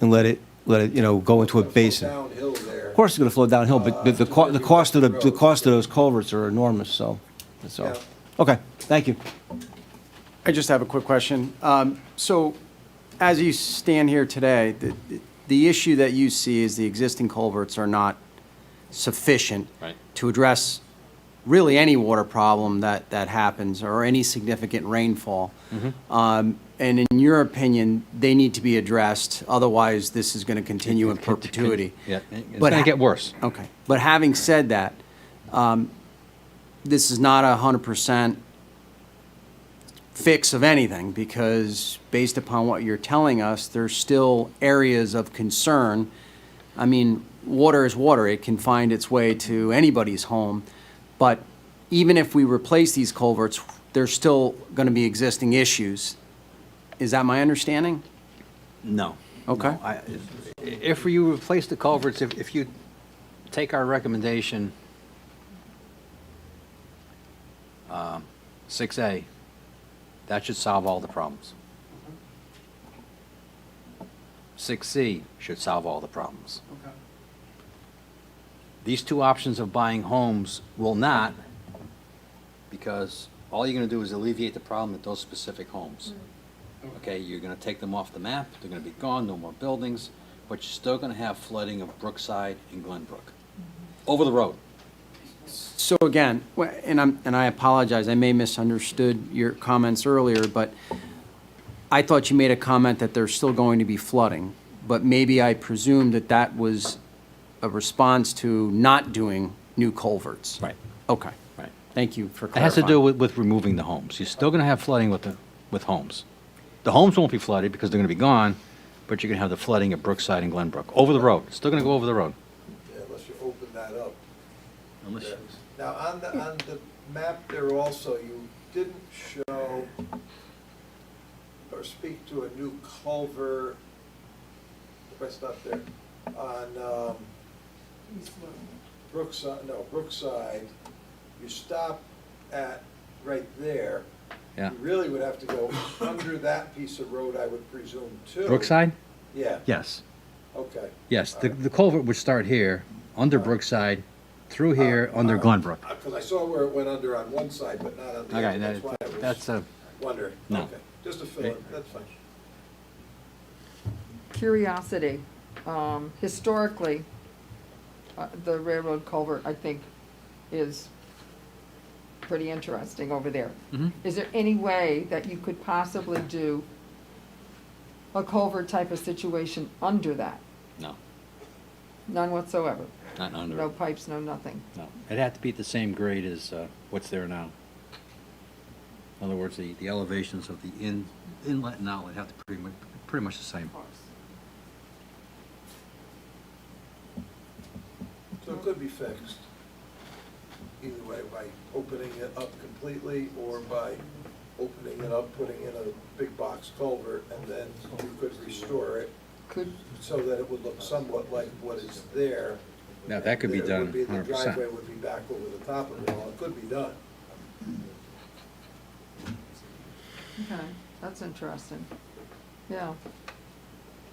and let it, go into a basin. Downhill there. Of course it's gonna flow downhill, but the cost of the cost of those culverts are enormous, so, that's all. Yeah. Okay, thank you. I just have a quick question. So, as you stand here today, the issue that you see is the existing culverts are not sufficient Right. to address really any water problem that happens or any significant rainfall. And in your opinion, they need to be addressed, otherwise this is going to continue in perpetuity. Yeah, it's But gonna get worse. Okay, but having said that, this is not 100% fix of anything, because based upon what you're telling us, there's still areas of concern. I mean, water is water. It can find its way to anybody's home. But even if we replace these culverts, there's still going to be existing issues. Is that my understanding? No. Okay. No, if you replace the culverts, if you take our recommendation, 6A, that should solve all the problems. 6C should solve all the problems. These two options of buying homes will not, because all you're going to do is alleviate the problem at those specific homes. Okay, you're going to take them off the map, they're going to be gone, no more buildings, but you're still going to have flooding of Brookside and Glenbrook, over the road. So again, and I apologize, I may misunderstood your comments earlier, but I thought you made a comment that there's still going to be flooding, but maybe I presumed that that was a response to not doing new culverts. Right. Okay. Right. Thank you for It has clarifying. to do with removing the homes. You're still going to have flooding with homes. The homes won't be flooded because they're going to be gone, but you're going to have the flooding at Brookside and Glenbrook, over the road. It's still going to go over the road. Yeah, unless you open that up. Unless you- Now, on the map there also, you didn't show or speak to a new culvert, if I stop there, on Brookside. You stop at right there. Yeah. You really would have to go under that piece of road, I would presume, too. Brookside? Yeah, Yes. okay. Yes, the culvert would start here, under Brookside, through here, under Glenbrook. Because I saw where it went under on one side, but not on the other. Okay, That's why I was that's a, wondering. no. Okay, just to fill in, that's fine. Curiosity, historically, the railroad culvert, I think, is pretty interesting over there. Mhm. Is there any way that you could possibly do a culvert type of situation under that? no, None whatsoever? not under No it. pipes, no nothing? No, it'd have to be at the same grade as what's there now. In other words, the elevations of the inlet and outlet have to pretty much the same. So it could be fixed, either way, by opening it up completely or by opening it up, putting in a big box culvert, and then you could restore it Could, so that it would look somewhat like what is there. Now, that could be There done would be- 100%. The driveway would be back over the top of it all, it could be done. okay, that's interesting. Yeah,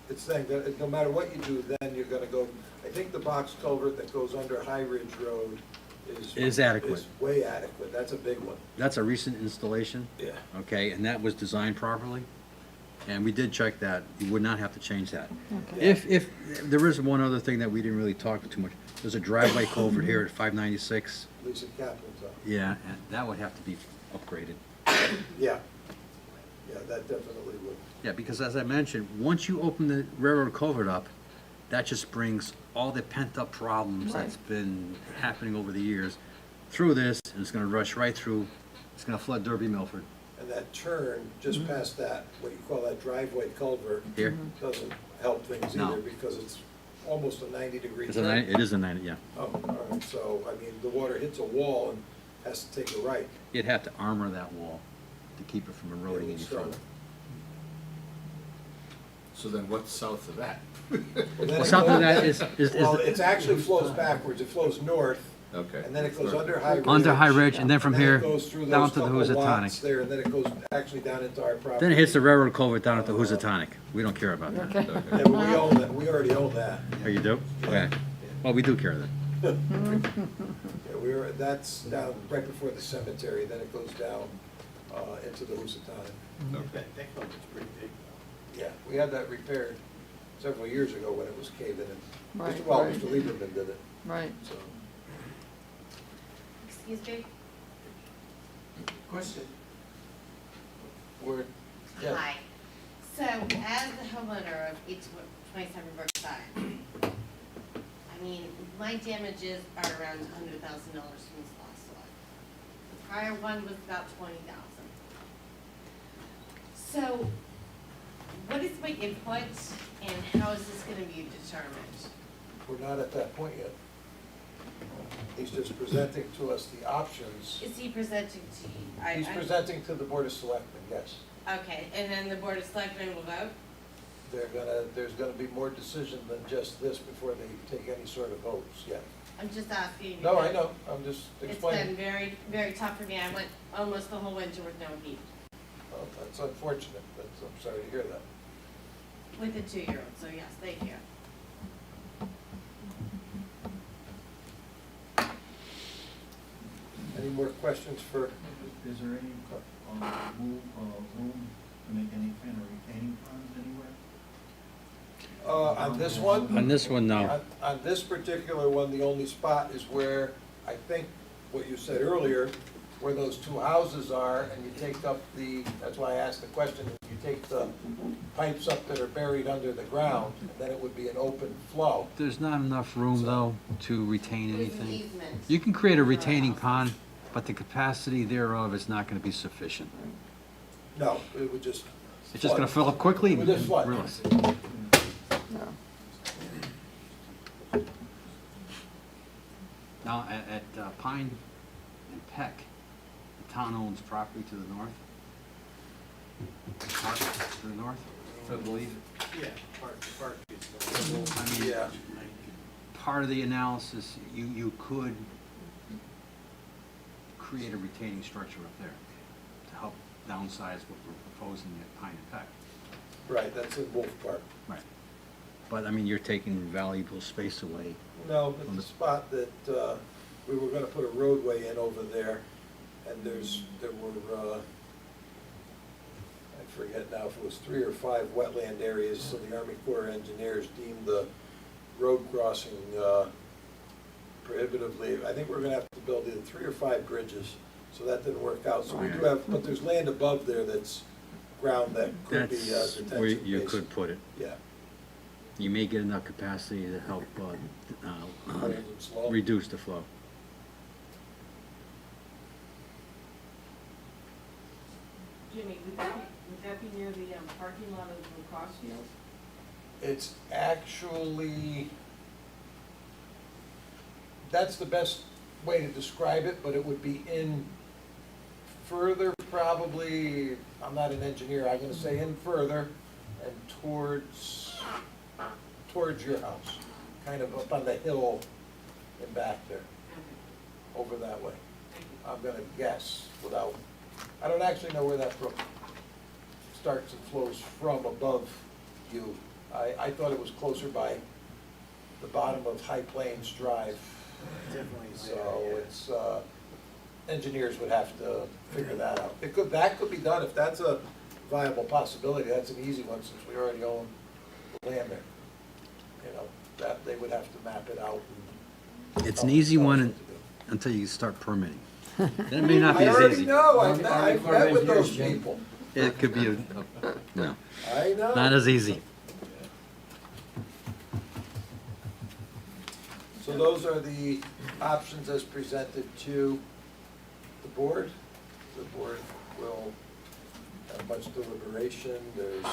It's saying that no matter what you do, then you're gonna go, I think the box culvert that goes under High Ridge Road Is adequate. Is way adequate, that's a big one. That's a recent installation. Yeah. Okay, and that was designed properly, and we did check that. You would not have to change that. okay. If, there is one other thing that we didn't really talk too much. There's a driveway culvert here at 596. Lisa Kaplan's up. Yeah, and that would have to be upgraded. Yeah, yeah, that definitely would. Yeah, because as I mentioned, once you open the railroad culvert up, that just brings all the pent-up problems that's Right. been happening over the years through this, and it's gonna rush right through. It's gonna flood Derby Milford. And that turn just past that, what you call that driveway culvert, Here? doesn't help things No. either because it's almost a 90-degree It's turn. it is a 90, yeah. Oh, all right, so, I mean, the water hits a wall and has to take a right. You'd have to armor that wall to keep it from eroding It any would start. further. So then what's south of that? Well, then Well, it south of goes- that is Well, it actually flows backwards, it flows north, Okay. and then it goes under High Ridge. under High Ridge, and then from it here, goes through down those to the couple Housatonic. lots there, and then it goes actually down into our property. Then it hits the railroad culvert down at the Housatonic. We don't care about that. Okay. Yeah, but we own that, we already own that. Oh, you do? Okay. Well, we do care then. Yeah, that's down right before the cemetery, then it goes down into the Housatonic. Okay. That culvert's pretty big. Yeah, we had that repaired several years ago when it was caving in. Right, Well, right. Mr. Lieberman did it, Right. so. Excuse me? Question. Word. Hi. So, as the homeowner of 827 Brookside, I mean, my damages are around $100,000 from this last one. The prior one was about $20,000. So, what is my input and how is this gonna be determined? We're not at that point yet. He's just presenting to us the options. Is he presenting to you? He's presenting to the Board of Selectmen, yes. Okay, and then the Board of Selectmen will vote? There's gonna be more decision than just this before they take any sort of votes, yeah. I'm just asking. No, I because know, I'm just It's explaining. been very, very tough for me. I went almost the whole winter with no heat, Well, that's unfortunate, I'm sorry to hear that. with a 2-year-old, so yes, thank you. Any more questions for, Is there any, room to make any kind of retaining ponds anywhere? on this one? On this one, no. On this particular one, the only spot is where, I think, what you said earlier, where those two houses are, and you take up that's why I asked the question, you take the pipes up that are buried under the ground, and then it would be an open flow. There's not enough room, though, to retain It was an anything. easement. You can create a for retaining house. pond, but the capacity thereof is not gonna be sufficient. No, it would just. It's just gonna flood. fill up quickly. It would just flood. Realize. No. Now, at Pine and Peck, the town owns property to the north. Park to the north, I believe. Yeah, park is. I mean, Yeah, part of the analysis, you could create a retaining structure up there to help downsize what we're proposing at Pine and Peck. right, that's in Wolf Park. Right. But, I mean, you're taking valuable space away. No, but the spot that, we were gonna put a roadway in over there, and there were, I forget now if it was 3 or 5 wetland areas, so the Army Corps of Engineers deemed the road crossing, prohibitively. I think we're gonna have to build either 3 or 5 bridges, so that didn't work out. So we do have, but there's land above there that's ground that could be, That's detention where you basin. could put it. Yeah. You may get enough capacity to help Hold them slow. reduce the flow. Jimmy, would that be near the parking lot of the lacrosse field? It's actually, that's the best way to describe it, but it would be in further, probably, I'm not an engineer, I'm gonna say in further and towards your house, kind of up on the hill and back there, over that way. I'm gonna guess without, I don't actually know where that brook starts and flows from above you. I thought it was closer by the bottom of High Plains Drive. Definitely. So it's, engineers would have to figure that out. That could be done, if that's a viable possibility, that's an easy one, since we already own the land there. You know, that, they would have to map it out. and It's tell an easy one themselves what to do. until you start permitting. Then it may not be I as already easy. know, Army I've Corps of met with those Engineers, Jim. people. It could be no, I know. not as easy. So those are the options as presented to the board. The board will have much deliberation. There's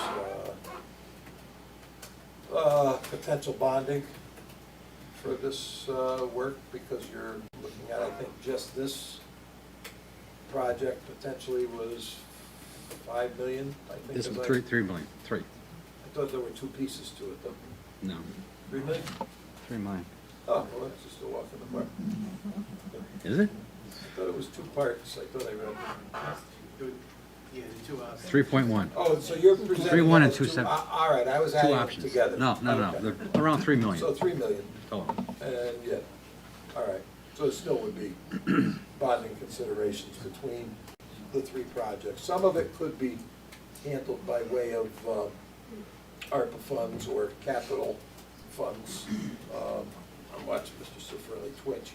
potential bonding for this work, because you're looking at, I think, just this project potentially was 5 million, I think. This as is I- 3 million, 3. I thought there were 2 pieces to it, though. No, 3 million? 3 million. Oh, well, that's just a walk in the park. Is it? I thought it was 2 parts, I thought I read. Yeah, the 2 houses. 3.1. Oh, so you're presenting. 3.1 and those two- 2.7. All right, I was Two adding them options. together. No, Okay. they're around 3 million So 3 million, total. and, yeah, all right. So it still would be bonding considerations between the 3 projects. Some of it could be handled by way of ARPA funds or capital funds. I'm watching Mr. Sifrelli twitch.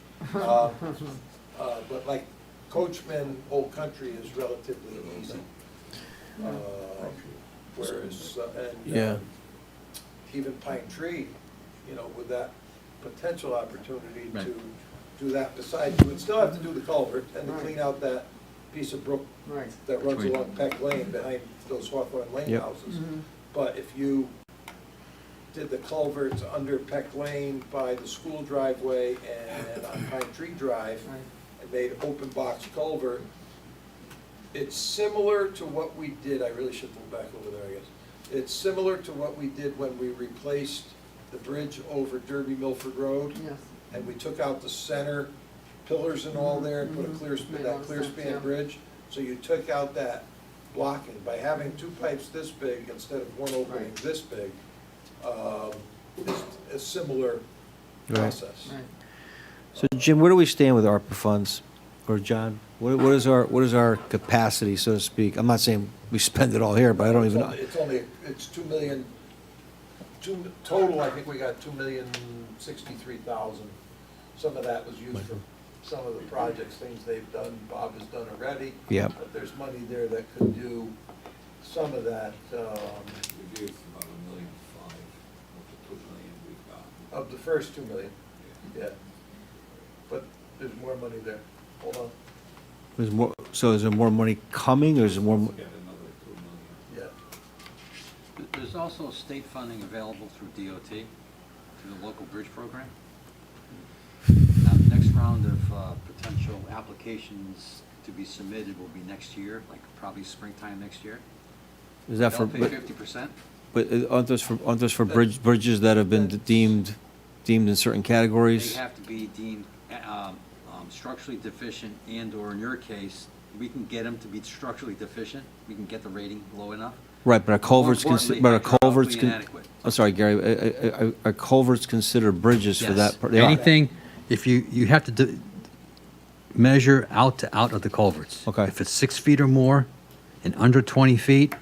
But like Coachman, Old Country is relatively easy. Whereas, Yeah. even Pine Tree, you know, with that potential opportunity Right. to do that besides, you would still have to do the culvert and to clean out that piece of brook Right. that runs along Peck Lane behind those Hawthorne Lane Yep. houses. But if you did the culverts under Peck Lane by the school driveway and on Pine Tree Drive, Right. and made open box culvert, it's similar to what we did, I really should go back over there, I guess. It's similar to what we did when we replaced the bridge over Derby Milford Road. Yes. And we took out the center pillars and all there and put a Made a lot that of clear sense, span yeah. bridge. So you took out that blocking. By having two pipes this big instead of one opening Right. this big, is a similar Right. process. Right. So Jim, where do we stand with ARPA funds? Or John, what is our capacity, so to speak? I'm not saying we spend it all here, but I don't even know. It's 2 million, total, I think we got 2,063,000. Some of that was used for some of the projects, things they've done, Bob has done already. Yep. But there's money there that could do some of that, We gave about $1.5 million of the $2 million we've got. of the first 2 million, yeah. But there's more money there. Hold on, There's more, so is there more money coming, or is there more? Get another $2 million. yeah. There's also state funding available through DOT, through the local bridge program. Now, the next round of potential applications to be submitted will be next year, like probably springtime next year. Is that for, They'll pay 50%. but aren't those for bridges that have been deemed in certain They categories? have to be deemed structurally deficient, and/or in your case, we can get them to be structurally deficient. We can get the rating low enough. Right, but are culverts, More importantly, hydraulically inadequate. I'm sorry, Gary, are culverts considered bridges for that? They are. Anything, if you have to measure out of the culverts. Okay. If it's 6 feet or more and under 20 feet,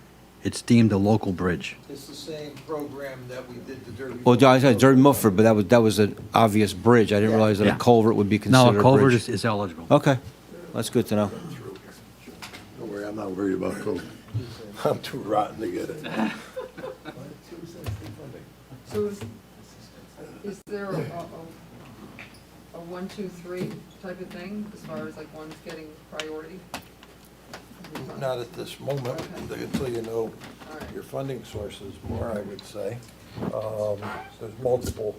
it's deemed a local bridge. It's the same program that we did the Derby. Well, I said Derby Milford, but that was an obvious bridge. I didn't realize that a Yeah. culvert would be No, considered a a bridge. culvert is eligible. Okay, that's good to know. Don't worry, I'm not worried about code. I'm too rotten to get it. So is there a 1, 2, 3 type of thing, as far as like one's getting priority? Not at this moment, until you know All right. your funding sources more, I would say. There's multiple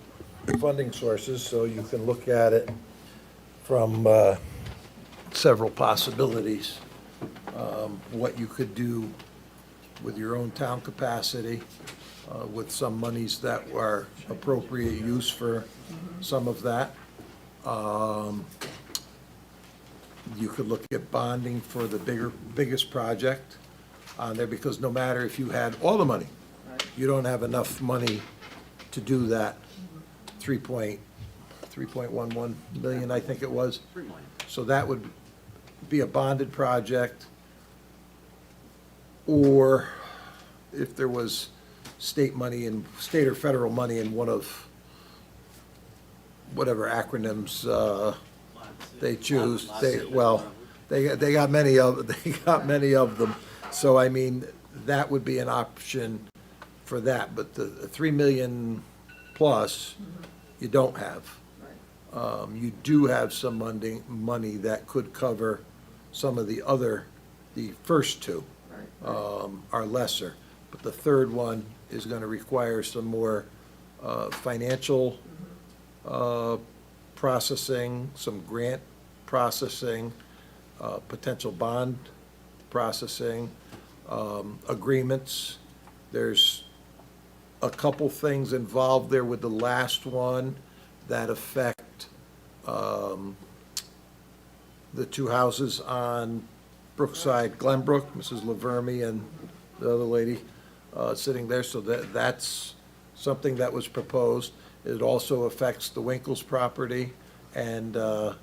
funding sources, so you can look at it from several possibilities. What you could do with your own town capacity, with some monies that are appropriate use for some of that. You could look at bonding for the biggest project on there, because no matter if you had all the money, Right. you don't have enough money to do that 3.11 million, I think it was. 3 million. So that would be a bonded project, or if there was state or federal money in one of whatever acronyms they choose. They got many of them. So I mean, that would be an option for that. But the 3 million plus, you don't have. Right. You do have some money that could cover some of the first two Right. are lesser. But the third one is going to require some more financial processing, some grant processing, potential bond processing, agreements. There's a couple things involved there with the last one that affect the two houses on Brookside, Glenbrook, Mrs. Laverme and the other lady sitting there. So that's something that was proposed. It also affects the Winkles property, and I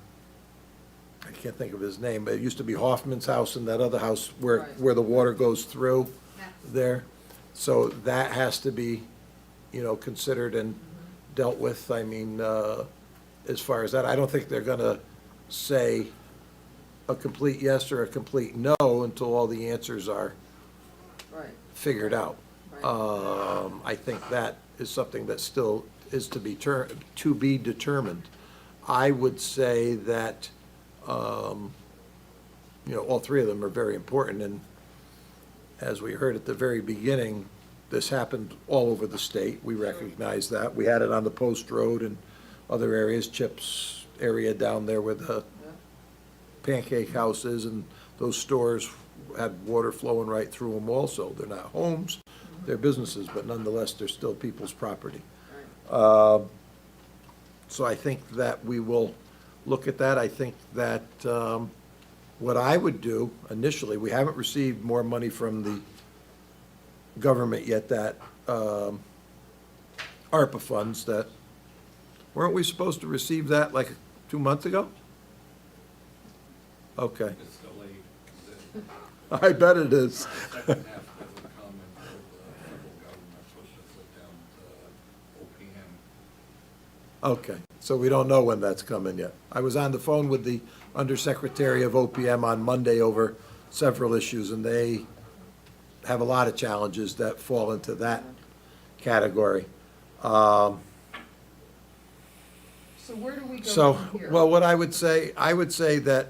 can't think of his name, but it used to be Hoffman's house and that other house where Right. the water goes through Yeah. there. So that has to be, considered and dealt with. I mean, as far as that, I don't think they're gonna say a complete yes or a complete no until all the answers are Right. figured out. Right. I think that is something that still is to be determined. I would say that, all three of them are very important, and as we heard at the very beginning, this happened all over the state. We recognize that. We had it on the Post Road and other areas, Chips area down there where the Pancake House is, and those stores had water flowing right through them also. They're not homes, they're businesses, but nonetheless, they're still people's property. So I think that we will look at that. I think that what I would do initially, we haven't received more money from the government yet, that ARPA funds that, weren't we supposed to receive that like 2 months ago? Okay. It's delayed. I bet it is. Second half doesn't come until the federal government's supposed to sit down to OPM. Okay, so we don't know when that's coming yet. I was on the phone with the Undersecretary of OPM on Monday over several issues, and they have a lot of challenges that fall into that category. So where do we go So, from here? well, what I would say that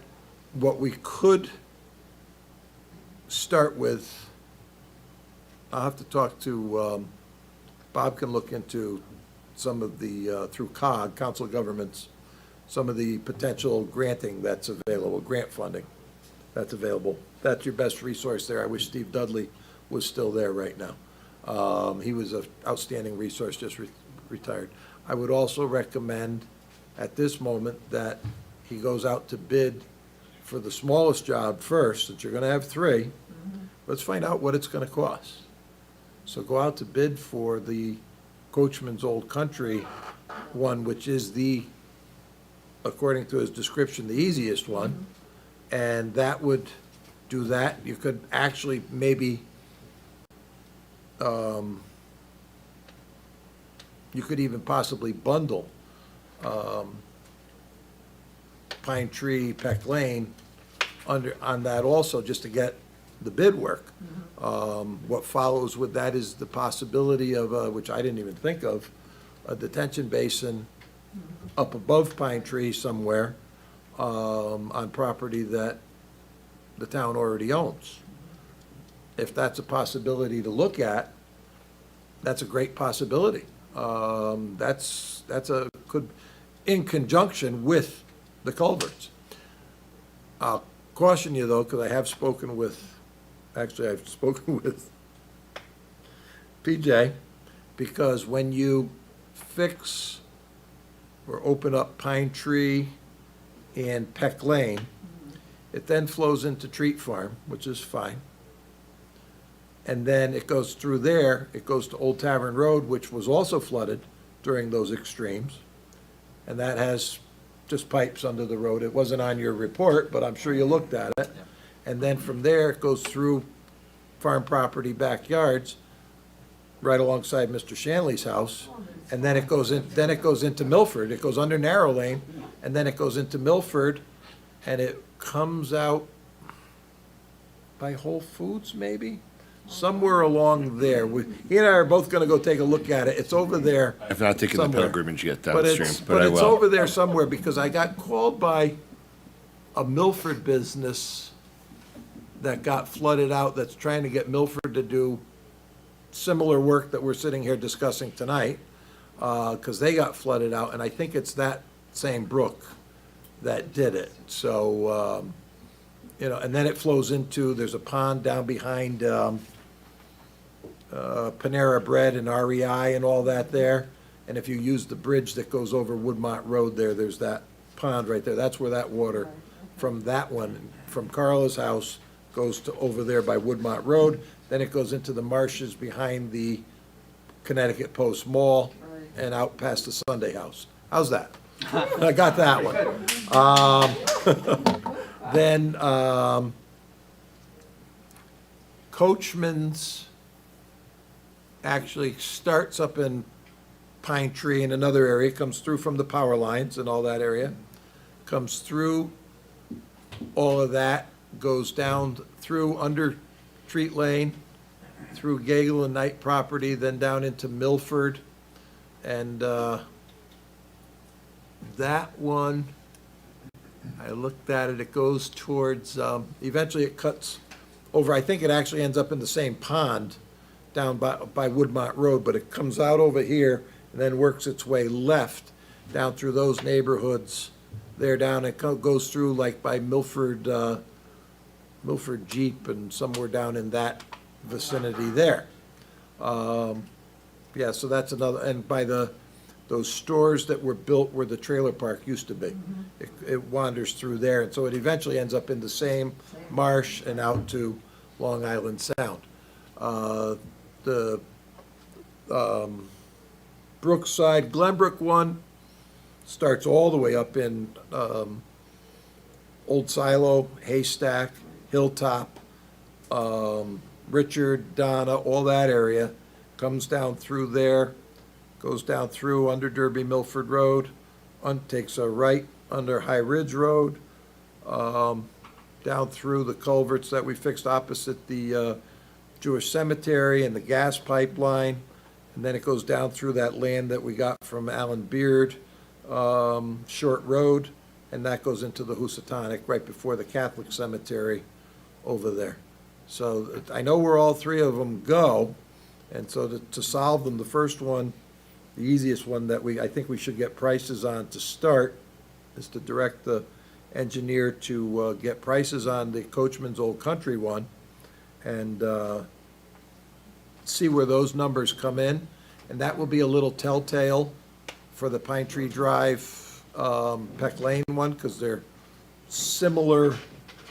what we could start with, I'll have to talk to, Bob can look into some of the, through COG, Council of Governments, some of the potential granting that's available, grant funding that's available. That's your best resource there. I wish Steve Dudley was still there right now. He was an outstanding resource, just retired. I would also recommend at this moment that he goes out to bid for the smallest job first, since you're gonna have three. Let's find out what it's gonna cost. So go out to bid for the Coachman's Old Country one, which is the, according to his description, the easiest one. And that would do that. You could actually maybe, you could even possibly bundle Pine Tree, Peck Lane on that also, just to get the bid work. What follows with that is the possibility of, which I didn't even think of, a detention basin up above Pine Tree somewhere, on property that the town already owns. If that's a possibility to look at, that's a great possibility. Could, in conjunction with the culverts. I'll caution you though, because I have spoken with, actually I've spoken with PJ, because when you fix or open up Pine Tree and Peck Lane, it then flows into Treat Farm, which is fine. And then it goes through there, it goes to Old Tavern Road, which was also flooded during those extremes. And that has just pipes under the road. It wasn't on your report, but I'm sure you looked at it. And then from there, it goes through farm property backyards, right alongside Mr. Shanley's house. And then it goes into Milford. It goes under Narrow Lane, and then it goes into Milford, and it comes out by Whole Foods, maybe? Somewhere along there. He and I are both gonna go take a look at it. It's over there. I've not taken the somewhere. pilgrimage yet But downstream, it's, but I it's will. over there somewhere, because I got called by a Milford business that got flooded out, that's trying to get Milford to do similar work that we're sitting here discussing tonight, because they got flooded out, and I think it's that same brook that did it. So, and then it flows into, there's a pond down behind Panera Bread and REI and all that there. And if you use the bridge that goes over Woodmont Road there, there's that pond right there. That's where that water from that one, from Carla's house, goes to over there by Woodmont Road. Then it goes into the marshes behind the Connecticut Post Mall and out past the Sunday House. How's that? I got that one. Then Coachman's actually starts up in Pine Tree in another area, comes through from the power lines and all that area, comes through all of that, goes down through under Treat Lane, through Gagel and Knight property, then down into Milford. And that one I looked at it, it goes towards, eventually it cuts over, I think it actually ends up in the same pond down by Woodmont Road, but it comes out over here and then works its way left down through those neighborhoods. There down, it goes through like by Milford Jeep and somewhere down in that vicinity there. Yeah, so that's another, and by those stores that were built where the trailer park used to be. It wanders through there, and so it eventually ends up in the same marsh and out to Long Island Sound. The Brookside, Glenbrook one starts all the way up in Old Silo, Haystack, Hilltop, Richard, Donna, all that area, comes down through there, goes down through under Derby Milford Road, takes a right under High Ridge Road, down through the culverts that we fixed opposite the Jewish cemetery and the gas pipeline, and then it goes down through that land that we got from Alan Beard, Short Road, and that goes into the Housatonic right before the Catholic cemetery over there. So I know where all three of them go, and so to solve them, the first one, the easiest one that I think we should get prices on to start is to direct the engineer to get prices on the Coachman's Old Country one and see where those numbers come in. And that will be a little telltale for the Pine Tree Drive, Peck Lane one, because they're similar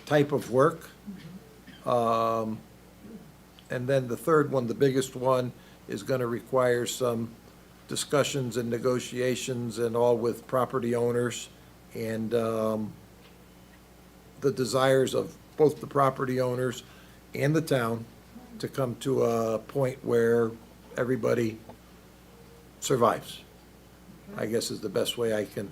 type of work. And then the third one, the biggest one, is going to require some discussions and negotiations and all with property owners and the desires of both the property owners and the town to come to a point where everybody survives, I guess is the best way I can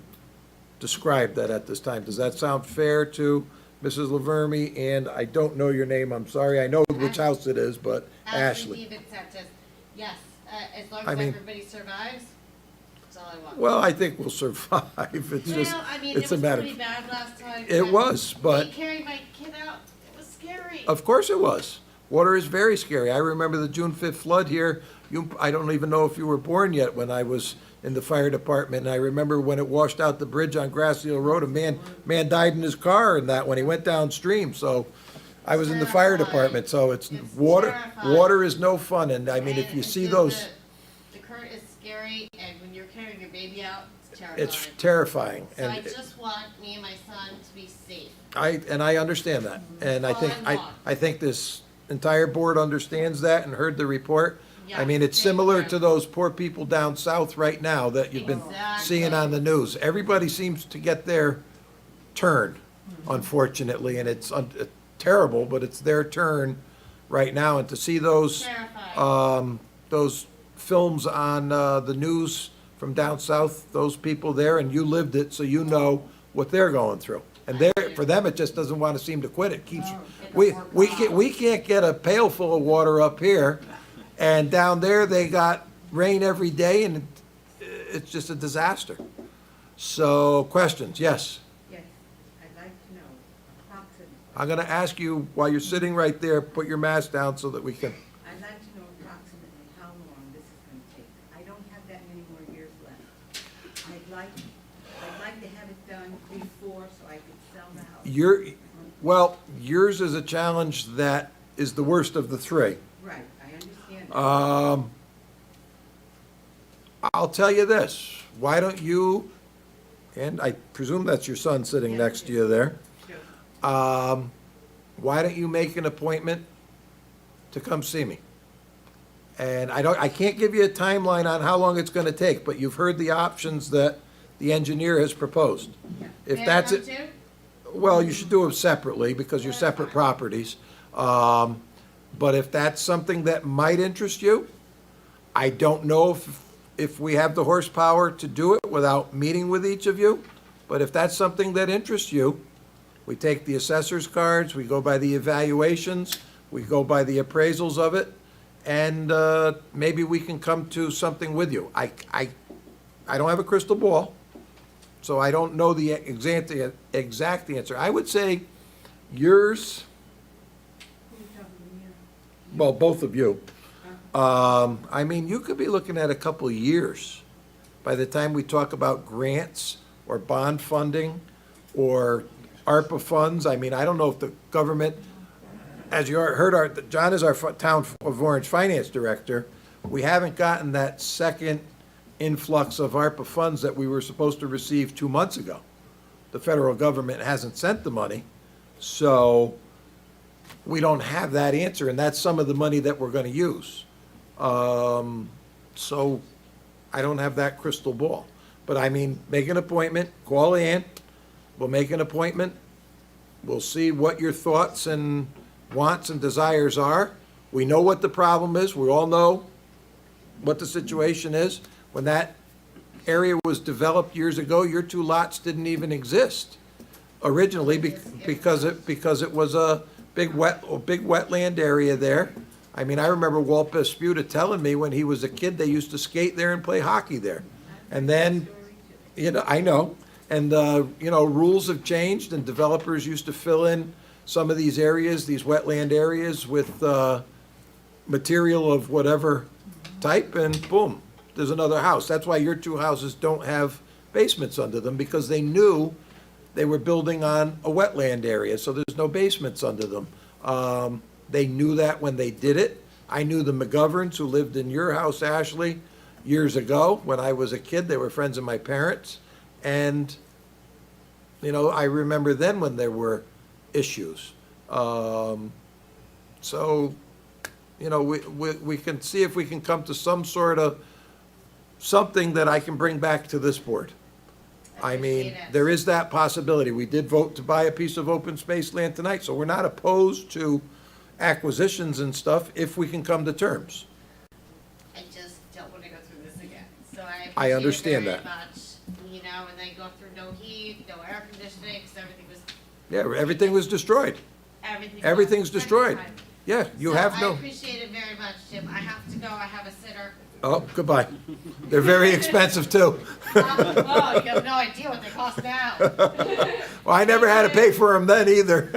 describe that at this time. Does that sound fair to Mrs. Laverme? And I don't know your name, I'm sorry. I know which house it is, but Ashley. Yes, as long I as mean- everybody survives, that's all I want. Well, I think we'll survive. It's just, Well, I mean, it's it a was matter. pretty bad last time. It was, but. They carried my kid out, it was scary. Of course it was. Water is very scary. I remember the June 5th flood here. I don't even know if you were born yet when I was in the fire department. And I remember when it washed out the bridge on Grass Hill Road, a man died in his car in that when he went downstream. So I was in the fire department, so it's water. terrifying. Water is no fun. And I mean, And if you it's see just those, The current is scary, and when you're carrying your baby out, it's terrifying. it's terrifying. So I And just want me and my son to be safe. I understand that. And I All think, I want. I think this entire board understands that and heard the report. I Yeah, mean, it's thank similar you. to those poor people down south right now that you've been seeing on the news. Everybody seems to get their turn, unfortunately, and it's terrible, but it's their turn right now. And to see those, Terrifying. those films on the news from down south, those people there, and you lived it, so you know what they're going through. And for them, it just doesn't want to seem to quit. It keeps, we can't get a pail full of water up here, and down there, they got rain every day, and it's just a disaster. So, questions? Yes? Yes, I'd like to know approximately, I'm going to ask you, while you're sitting right there, put your mask down so that we can, I'd like to know approximately how long this is going to take. I don't have that many more years left. I'd like to have it done before so I could sell the house. yours is a challenge that is the worst of the three. Right, I understand that. I'll tell you this, why don't you, and I presume that's your son sitting Yes, next it to you there. Sure. Why don't you make an appointment to come see me? And I can't give you a timeline on how long it's gonna take, but you've heard the options that the engineer has proposed. If May I that's come it, too? well, you should do them separately because you're separate properties. But if that's something that might interest you, I don't know if we have the horsepower to do it without meeting with each of you. But if that's something that interests you, we take the assessor's cards, we go by the evaluations, we go by the appraisals of it, and maybe we can come to something with you. I don't have a crystal ball, So I don't know the exact answer. I would say yours, well, both of you. I mean, you could be looking at a couple of years by the time we talk about grants or bond funding or ARPA funds. I mean, I don't know if the government, as you heard, John is our Town of Orange Finance Director. We haven't gotten that second influx of ARPA funds that we were supposed to receive 2 months ago. The federal government hasn't sent the money, so we don't have that answer, and that's some of the money that we're gonna use. So I don't have that crystal ball. But I mean, make an appointment, call Ann, we'll make an appointment, we'll see what your thoughts and wants and desires are. We know what the problem is, we all know what the situation is. When that area was developed years ago, your 2 lots didn't even exist originally because it was a big wetland area there. I mean, I remember Walt Besputa telling me when he was a kid, they used to skate there and play hockey there. And then, I know, and, rules have changed and developers used to fill in some of these areas, these wetland areas with, material of whatever type, and boom, there's another house. That's why your 2 houses don't have basements under them, because they knew they were building on a wetland area, so there's no basements under them. They knew that when they did it. I knew the McGoverns who lived in your house, Ashley, years ago. When I was a kid, they were friends of my parents. And, I remember then when there were issues. So, we can see if we can come to some sort of something that I can bring back to this board. I mean, there is that possibility. We did vote to buy a piece of open space land tonight, so we're not opposed to acquisitions and stuff if we can come to terms. I just don't wanna go through this again, so I understand appreciate it that. very much, and then go through no heat, no air conditioning, because everything was, Yeah, everything was destroyed. Everything's destroyed. Yeah, you So have I no, appreciate it very much, Jim. I have to go, I have a sitter. oh, goodbye. They're very expensive too. Oh, you have no idea what they cost now. Well, I never had to pay for them then either.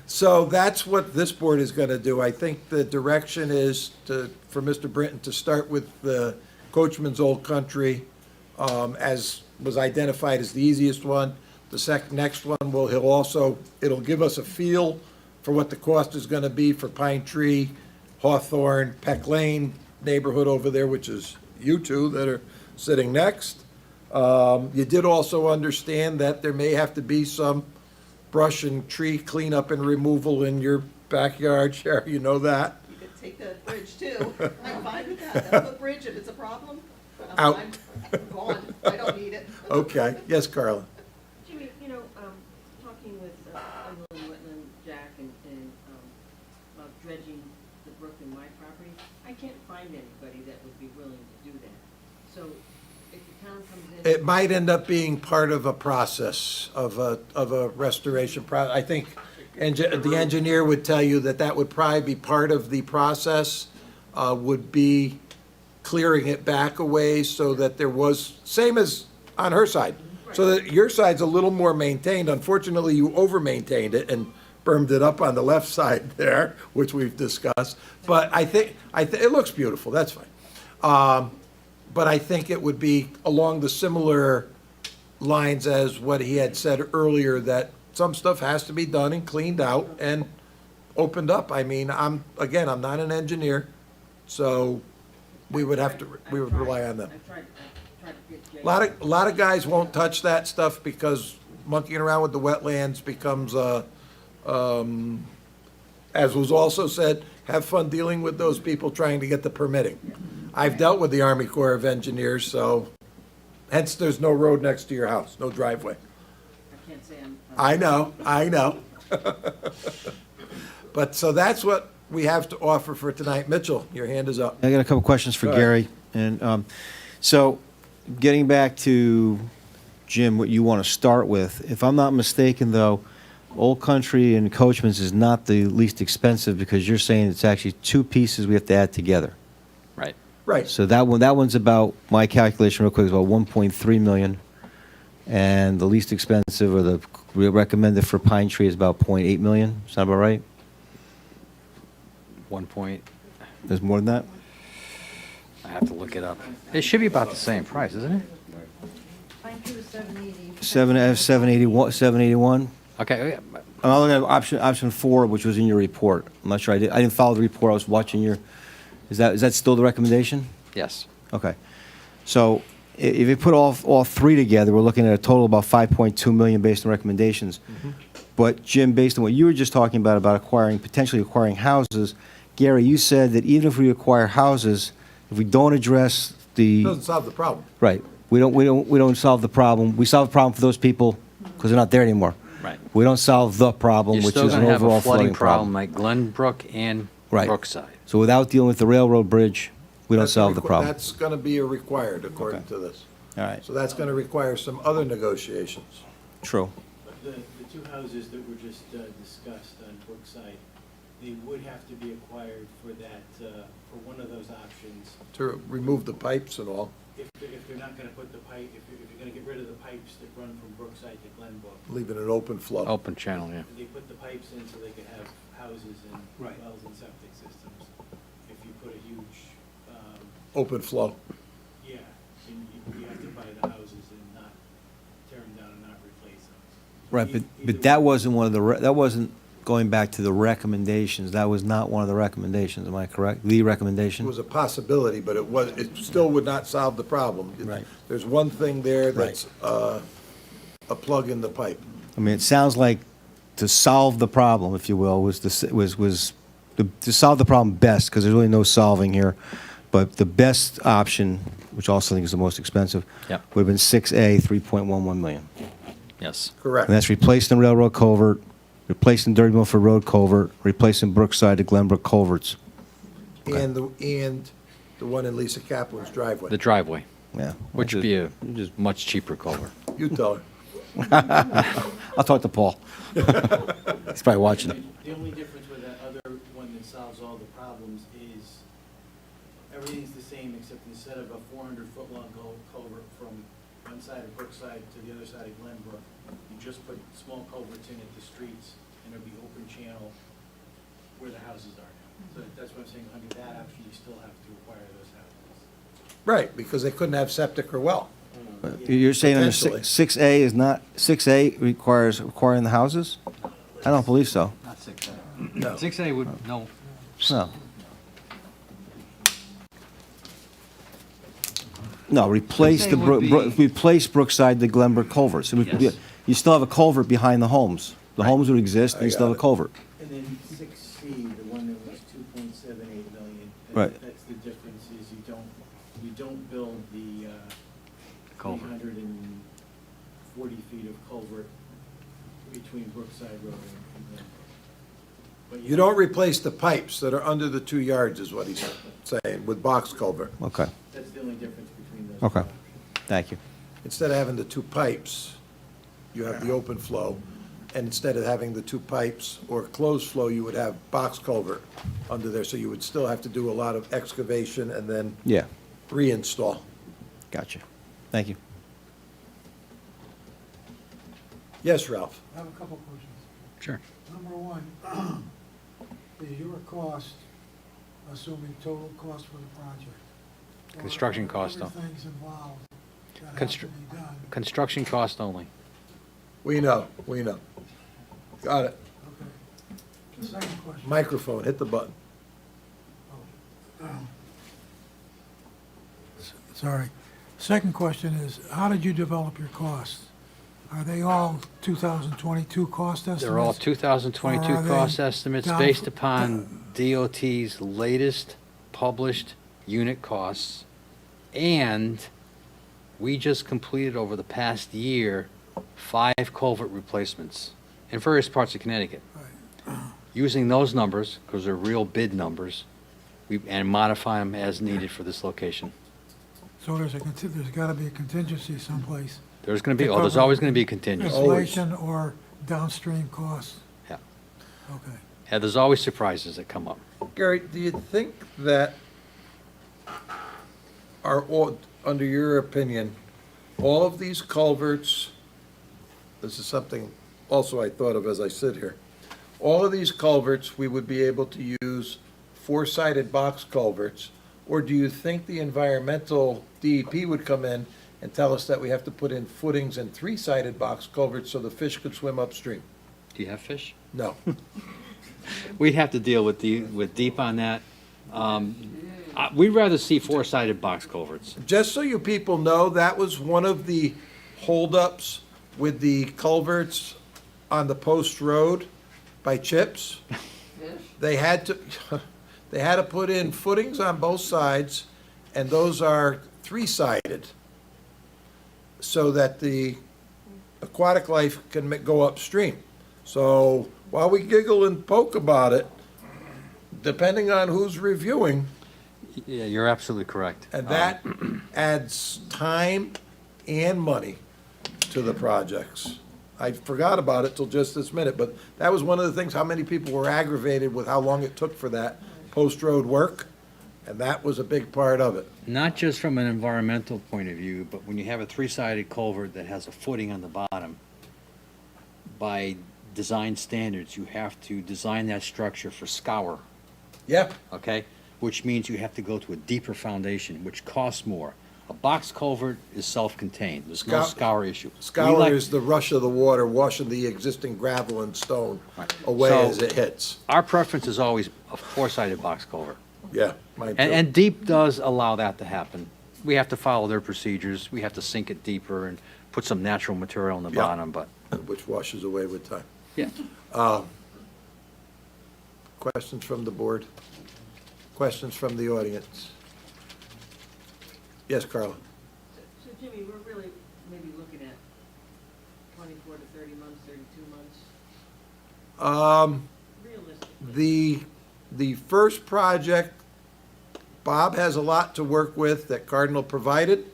So that's what this board is gonna do. I think the direction is for Mr. Britton to start with the Coachman's Old Country, as was identified as the easiest one. The next one it'll give us a feel for what the cost is gonna be for Pine Tree, Hawthorne, Peck Lane neighborhood over there, which is you two that are sitting next. You did also understand that there may have to be some brush and tree cleanup and removal in your backyard, Sherry, you know that? You could take the bridge too. I'm fine with that. That's the bridge, if it's a problem. Out. I'm gone. I don't need it. Okay, yes, Carla? Jimmy, talking with Inland Wetland Jack and about dredging the brook in my property, I can't find anybody that would be willing to do that. So if the town comes in. It might end up being part of a process of a restoration I think the engineer would tell you that would probably be part of the process, would be clearing it back a ways so that there was, same as on her side. So that your side's a little more maintained. Unfortunately, you over-maintained it and bermed it up on the left side there, which we've discussed. But I think it looks beautiful, that's fine. But I think it would be along the similar lines as what he had said earlier, that some stuff has to be done and cleaned out and opened up. I mean, I'm not an engineer, so we would rely on them. I've tried to get Jay. A lot of guys won't touch that stuff because monkeying around with the wetlands becomes as was also said, have fun dealing with those people trying to get the permitting. I've dealt with the Army Corps of Engineers, so hence there's no road next to your house, no driveway. I can't say I'm. I know. But, so that's what we have to offer for tonight. Mitchell, your hand is up. I got a couple questions for Go ahead. Gary. And so, getting back to, Jim, what you want to start with, if I'm not mistaken, though, Old Country and Coachman's is not the least expensive, because you're saying it's actually 2 pieces we have to add together. Right. Right. So that one's about, my calculation real quick is about 1.3 million. And the least expensive, or the recommended for Pine Tree, is about 0.8 million. Sound about right? 1 point, There's more than that? I have to look it up. It should be about the same price, isn't it? Pine Tree was 780. 781, 781? Okay, I'm looking at option 4, which was in your report. I'm not sure, I didn't follow the report, I was watching your, is that still the recommendation? yes. Okay. So if you put all three together, we're looking at a total of about 5.2 million based on recommendations. But Jim, based on what you were just talking about potentially acquiring houses, Gary, you said that even if we acquire houses, if we don't address It doesn't solve the problem. right, we don't solve the problem. We solve the problem for those people because they're not there anymore. Right. We don't solve the problem, You're which still is an going to have overall a flooding flooding problem problem. like Glenbrook and Right. Brookside. So without dealing with the railroad bridge, we don't That's a solve the requi- problem. That's going to be a required according Okay. to this. All right, So that's going to require some other negotiations. true. But the two houses that were just discussed on Brookside, they would have to be acquired for that, for one of those options. To remove the pipes and all, If they're not gonna put the pipe, if you're gonna get rid of the pipes that run from Brookside to Glenbrook, leaving it open flow. Open channel, yeah. they put the pipes in so they could have houses and Right. wells and septic systems. If you put a huge, Open flow. yeah, and you have to buy the houses and not tear them down and not replace them. Right, Either but that wasn't one of the, that wasn't going back to the recommendations. That was not one of the recommendations, am I correct? The It recommendation? was a possibility, but it still would not solve the problem. Right. There's one thing there Right. that's a plug in the pipe. I mean, it sounds like to solve the problem, if you will, was to solve the problem best, because there's really no solving here. But the best option, which also I think is the most expensive, Yep. would have been 6A, 3.11 million. Yes. Correct. And that's replacing the railroad culvert, replacing Dirty Milford Road culvert, replacing Brookside to Glenbrook culverts. And the one in Lisa Kaplan's driveway. The driveway, Yeah. which would be a much cheaper culvert. You tell her. I'll talk to Paul. He's probably watching. The only difference with that other one that solves all the problems is everything's the same, except instead of a 400-foot long culvert from one side of Brookside to the other side of Glenbrook, you just put small culverts in at the streets, and it'll be open channel where the houses are now. So that's what I'm saying, under that option, you still have to acquire those houses. Right, because they couldn't have septic or well. You're saying under Potentially. 6A is not, 6A requires acquiring the houses? I don't believe so. Not 6A. No. 6A would, no. No. No, replace 6A the, would be- replace Brookside to Glenbrook culverts. It would be- Yes. You still have a culvert behind the homes. The homes would exist, and you still have a culvert. And then 6C, the one that was 2.78 million. Right. That's the difference, is you don't build the Culvert. 340 feet of culvert between Brookside Road and Glenbrook. But You don't replace the pipes that are under the 2 yards, is what he's saying, with box culvert. Okay, That's the only difference between those. okay. two options. Thank you. Instead of having the 2 pipes, you have the open flow. And instead of having the 2 pipes or closed flow, you would have box culvert under there. So you would still have to do a lot of excavation and then Yeah, reinstall. gotcha. Thank you. Yes, Ralph? I have a couple questions. Sure. Number one, is your cost, assuming total cost for the project? Or Construction cost, though. Everything's involved that has to Constru- be done. Construction cost only. We know. Got it. Okay. The second question. Microphone, hit the button. Sorry. Second question is, how did you develop your costs? Are they all 2022 cost estimates? They're all 2022 Or are they cost estimates down based for- upon DOT's latest published unit costs. And we just completed over the past year 5 culvert replacements in various parts of Connecticut. Using those numbers, because they're real bid numbers, and modify them as needed for this location. So there's got to be a contingency someplace. There's going to be, To there's cover always going to be a contingency. Inflation or downstream costs. Yeah. Okay. Yeah, there's always surprises that come up. Gary, do you think that are all, under your opinion, all of these culverts, this is something also I thought of as I sit here, all of these culverts, we would be able to use four-sided box culverts, or do you think the environmental DEP would come in and tell us that we have to put in footings and three-sided box culverts so the fish could swim upstream? Do you have fish? No. We'd have to deal with deep on that. We'd rather see four-sided box culverts. Just so you people know, that was one of the holdups with the culverts on the post road by Chips. They had to, they had to put in footings on both sides, and those are three-sided, so that the aquatic life can go upstream. So while we giggle and poke about it, depending on who's reviewing, Yeah, you're absolutely correct. and that adds time and money to the projects. I forgot about it till just this minute, but that was one of the things, how many people were aggravated with how long it took for that post-road work, and that was a big part of it. Not just from an environmental point of view, but when you have a three-sided culvert that has a footing on the bottom, by design standards, you have to design that structure for scour, Yeah, okay? Which means you have to go to a deeper foundation, which costs more. A box culvert is self-contained. There's no scour issue. We scour like- is the rush of the water washing the existing gravel and stone Right. away So- as it hits. Our preference is always a four-sided box culvert. Yeah, mine too. And deep does allow that to happen. We have to follow their procedures. We have to sink it deeper and put some natural material on the Yeah. bottom, but, Which washes away with time. yeah. Questions from the board? Questions from the audience? Yes, Carla? So Jimmy, we're really maybe looking at 24 to 30 months, 32 months, realistically. The first project, Bob has a lot to work with that Cardinal provided.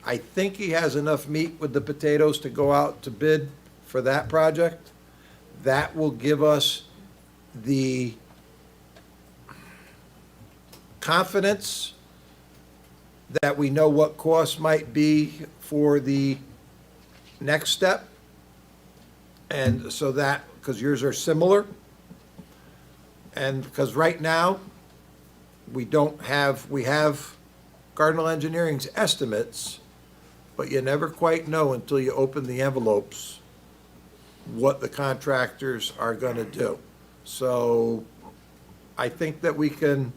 I think he has enough meat with the potatoes to go out to bid for that project. That will give us the confidence that we know what costs might be for the next step. And so that, because yours are similar, and because right now, we have Cardinal Engineering's estimates, but you never quite know until you open the envelopes what the contractors are gonna do. So I think that we can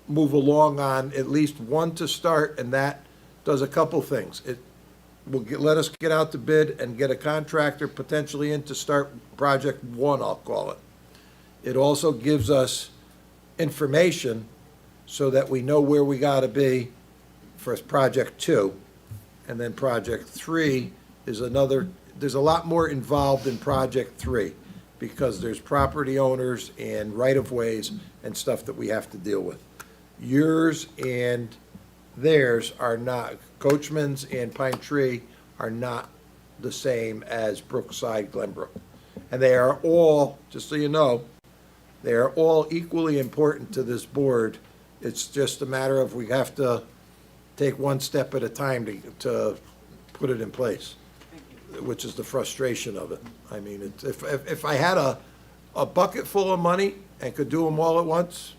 move along on at least one to start, and that does a couple things. It will let us get out to bid and get a contractor potentially in to start project one, I'll call it. It also gives us information so that we know where we gotta be for project two. And then project three is another, there's a lot more involved in project three, because there's property owners and right-of-ways and stuff that we have to deal with. Yours and theirs are not, Coachman's and Pine Tree are not the same as Brookside, Glenbrook. And they are all, just so you know, they are all equally important to this board. It's just a matter of we have to take one step at a time to put it in place, which is the frustration of it. I mean, if I had a bucket full of money and could do them all at once,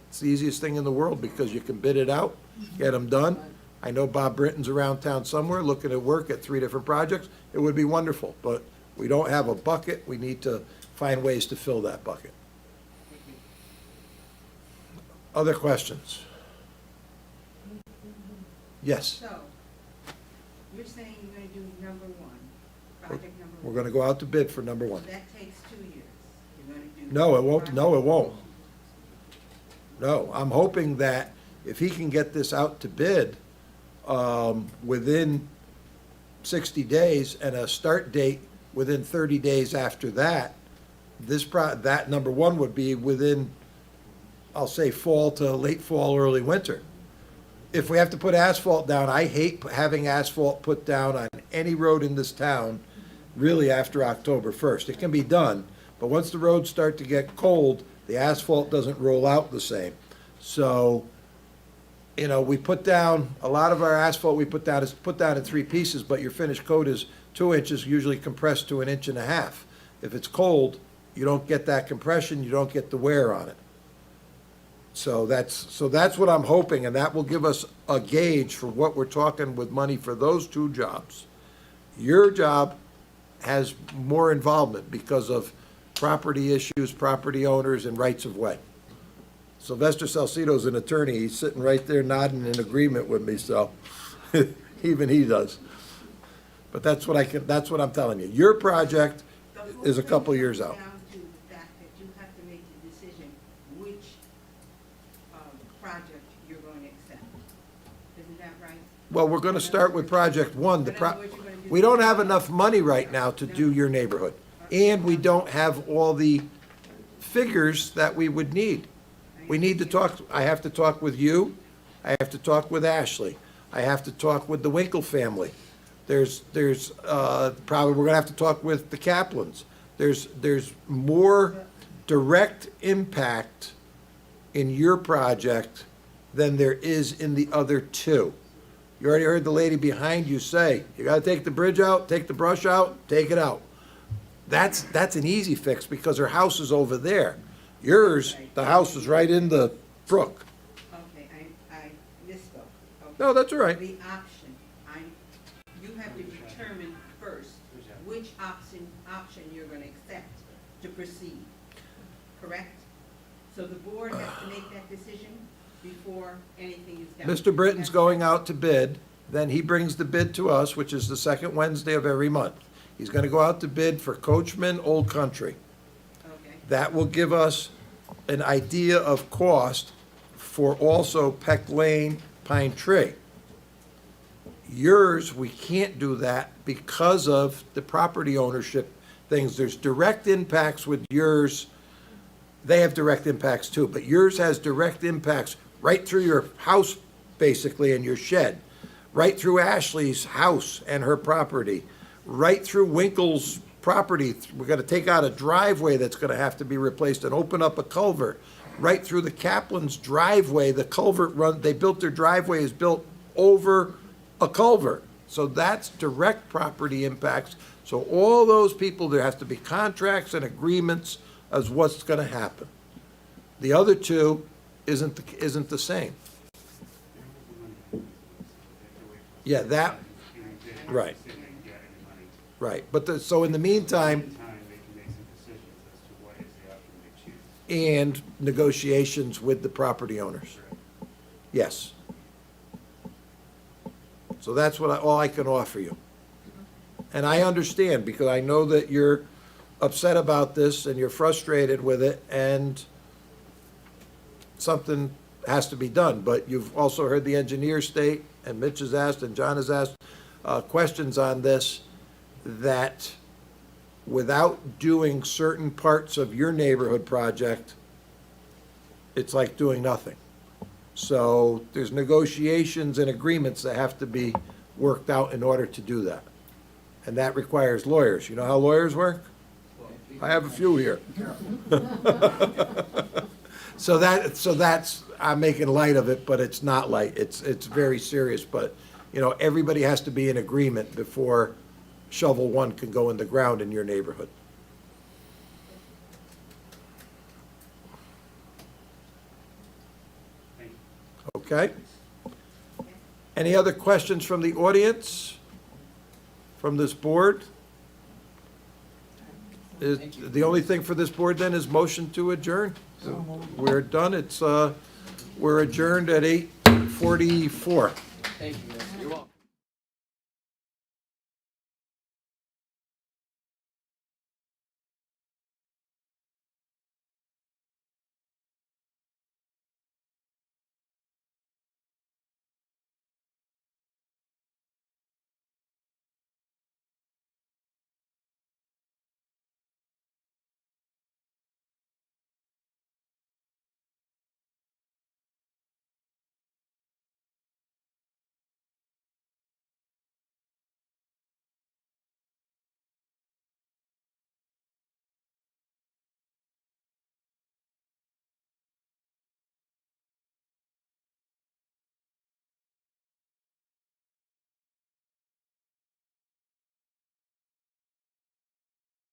it's the easiest thing in the world, because you can bid it out, get them done. I know Bob Britton's around town somewhere looking at work at 3 different projects. It would be wonderful, but we don't have a bucket. We need to find ways to fill that bucket. Other questions? Yes, So, you're saying you're gonna do number one, project number we're one. gonna go out to bid for number one. So that takes 2 years. You're gonna do. No, it won't, no, it won't. No, I'm hoping that if he can get this out to bid, within 60 days and a start date within 30 days after that, that number one would be within, I'll say fall to late fall, early winter. If we have to put asphalt down, I hate having asphalt put down on any road in this town really after October 1st. It can be done, but once the roads start to get cold, the asphalt doesn't roll out the same. So you know, we put down, a lot of our asphalt we put down is put down in 3 pieces, but your finished coat is 2 inches, usually compressed to 1.5 inches. If it's cold, you don't get that compression, you don't get the wear on it. So that's what I'm hoping, and that will give us a gauge for what we're talking with money for those 2 jobs. Your job has more involvement because of property issues, property owners, and rights of way. Sylvester Salcido's an attorney, he's sitting right there nodding in agreement with me, so even he does. But that's what I'm telling you. Your project is a couple years out. The whole thing comes down to the fact that you have to make the decision which project you're going to accept. Isn't that right? Well, we're gonna start with project 1. In other words, you're gonna do We don't have enough money right now to do your neighborhood. And we don't have all the figures that we would need. We need to talk, I have to talk with you, I have to talk with Ashley, I have to talk with the Winkle family. There's probably, we're gonna have to talk with the Kaplans. There's more direct impact in your project than there is in the other 2. You already heard the lady behind you say, you gotta take the bridge out, take the brush out, take it out. That's an easy fix because her house is over there. Yours, the house is right in the brook. Okay, I misspoke. Okay. No, that's all right. The option, you have to determine first which option you're gonna accept to proceed, correct? So the board has to make that decision before anything is done. Mr. Britton's going out to bid, then he brings the bid to us, which is the 2nd Wednesday of every month. He's gonna go out to bid for Coachman Old Country. Okay, That will give us an idea of cost for also Peck Lane, Pine Tree. Yours, we can't do that because of the property ownership things. There's direct impacts with yours. They have direct impacts too, but yours has direct impacts right through your house, basically, and your shed, right through Ashley's house and her property, right through Winkle's property. We're gonna take out a driveway that's gonna have to be replaced and open up a culvert. Right through the Kaplan's driveway, the culvert they built their driveway is built over a culvert. So that's direct property impacts. So all those people, there has to be contracts and agreements as what's gonna happen. The other 2 isn't the same. Yeah, that, right. Right, but so in the meantime, and negotiations with the property owners. Yes. So that's all I can offer you. And I understand, because I know that you're upset about this and you're frustrated with it, and something has to be done. But you've also heard the engineer state, and Mitch has asked, and John has asked questions on this, that without doing certain parts of your neighborhood project, it's like doing nothing. So there's negotiations and agreements that have to be worked out in order to do that. And that requires lawyers. You know how lawyers work? I have a few here. So that's, I'm making light of it, but it's not light. It's very serious. But, you know, everybody has to be in agreement before shovel 1 can go in the ground in your neighborhood. Okay? Any other questions from the audience? From this board? The only thing for this board then is motion to adjourn. We're done. We're adjourned at 8:44. Thank you.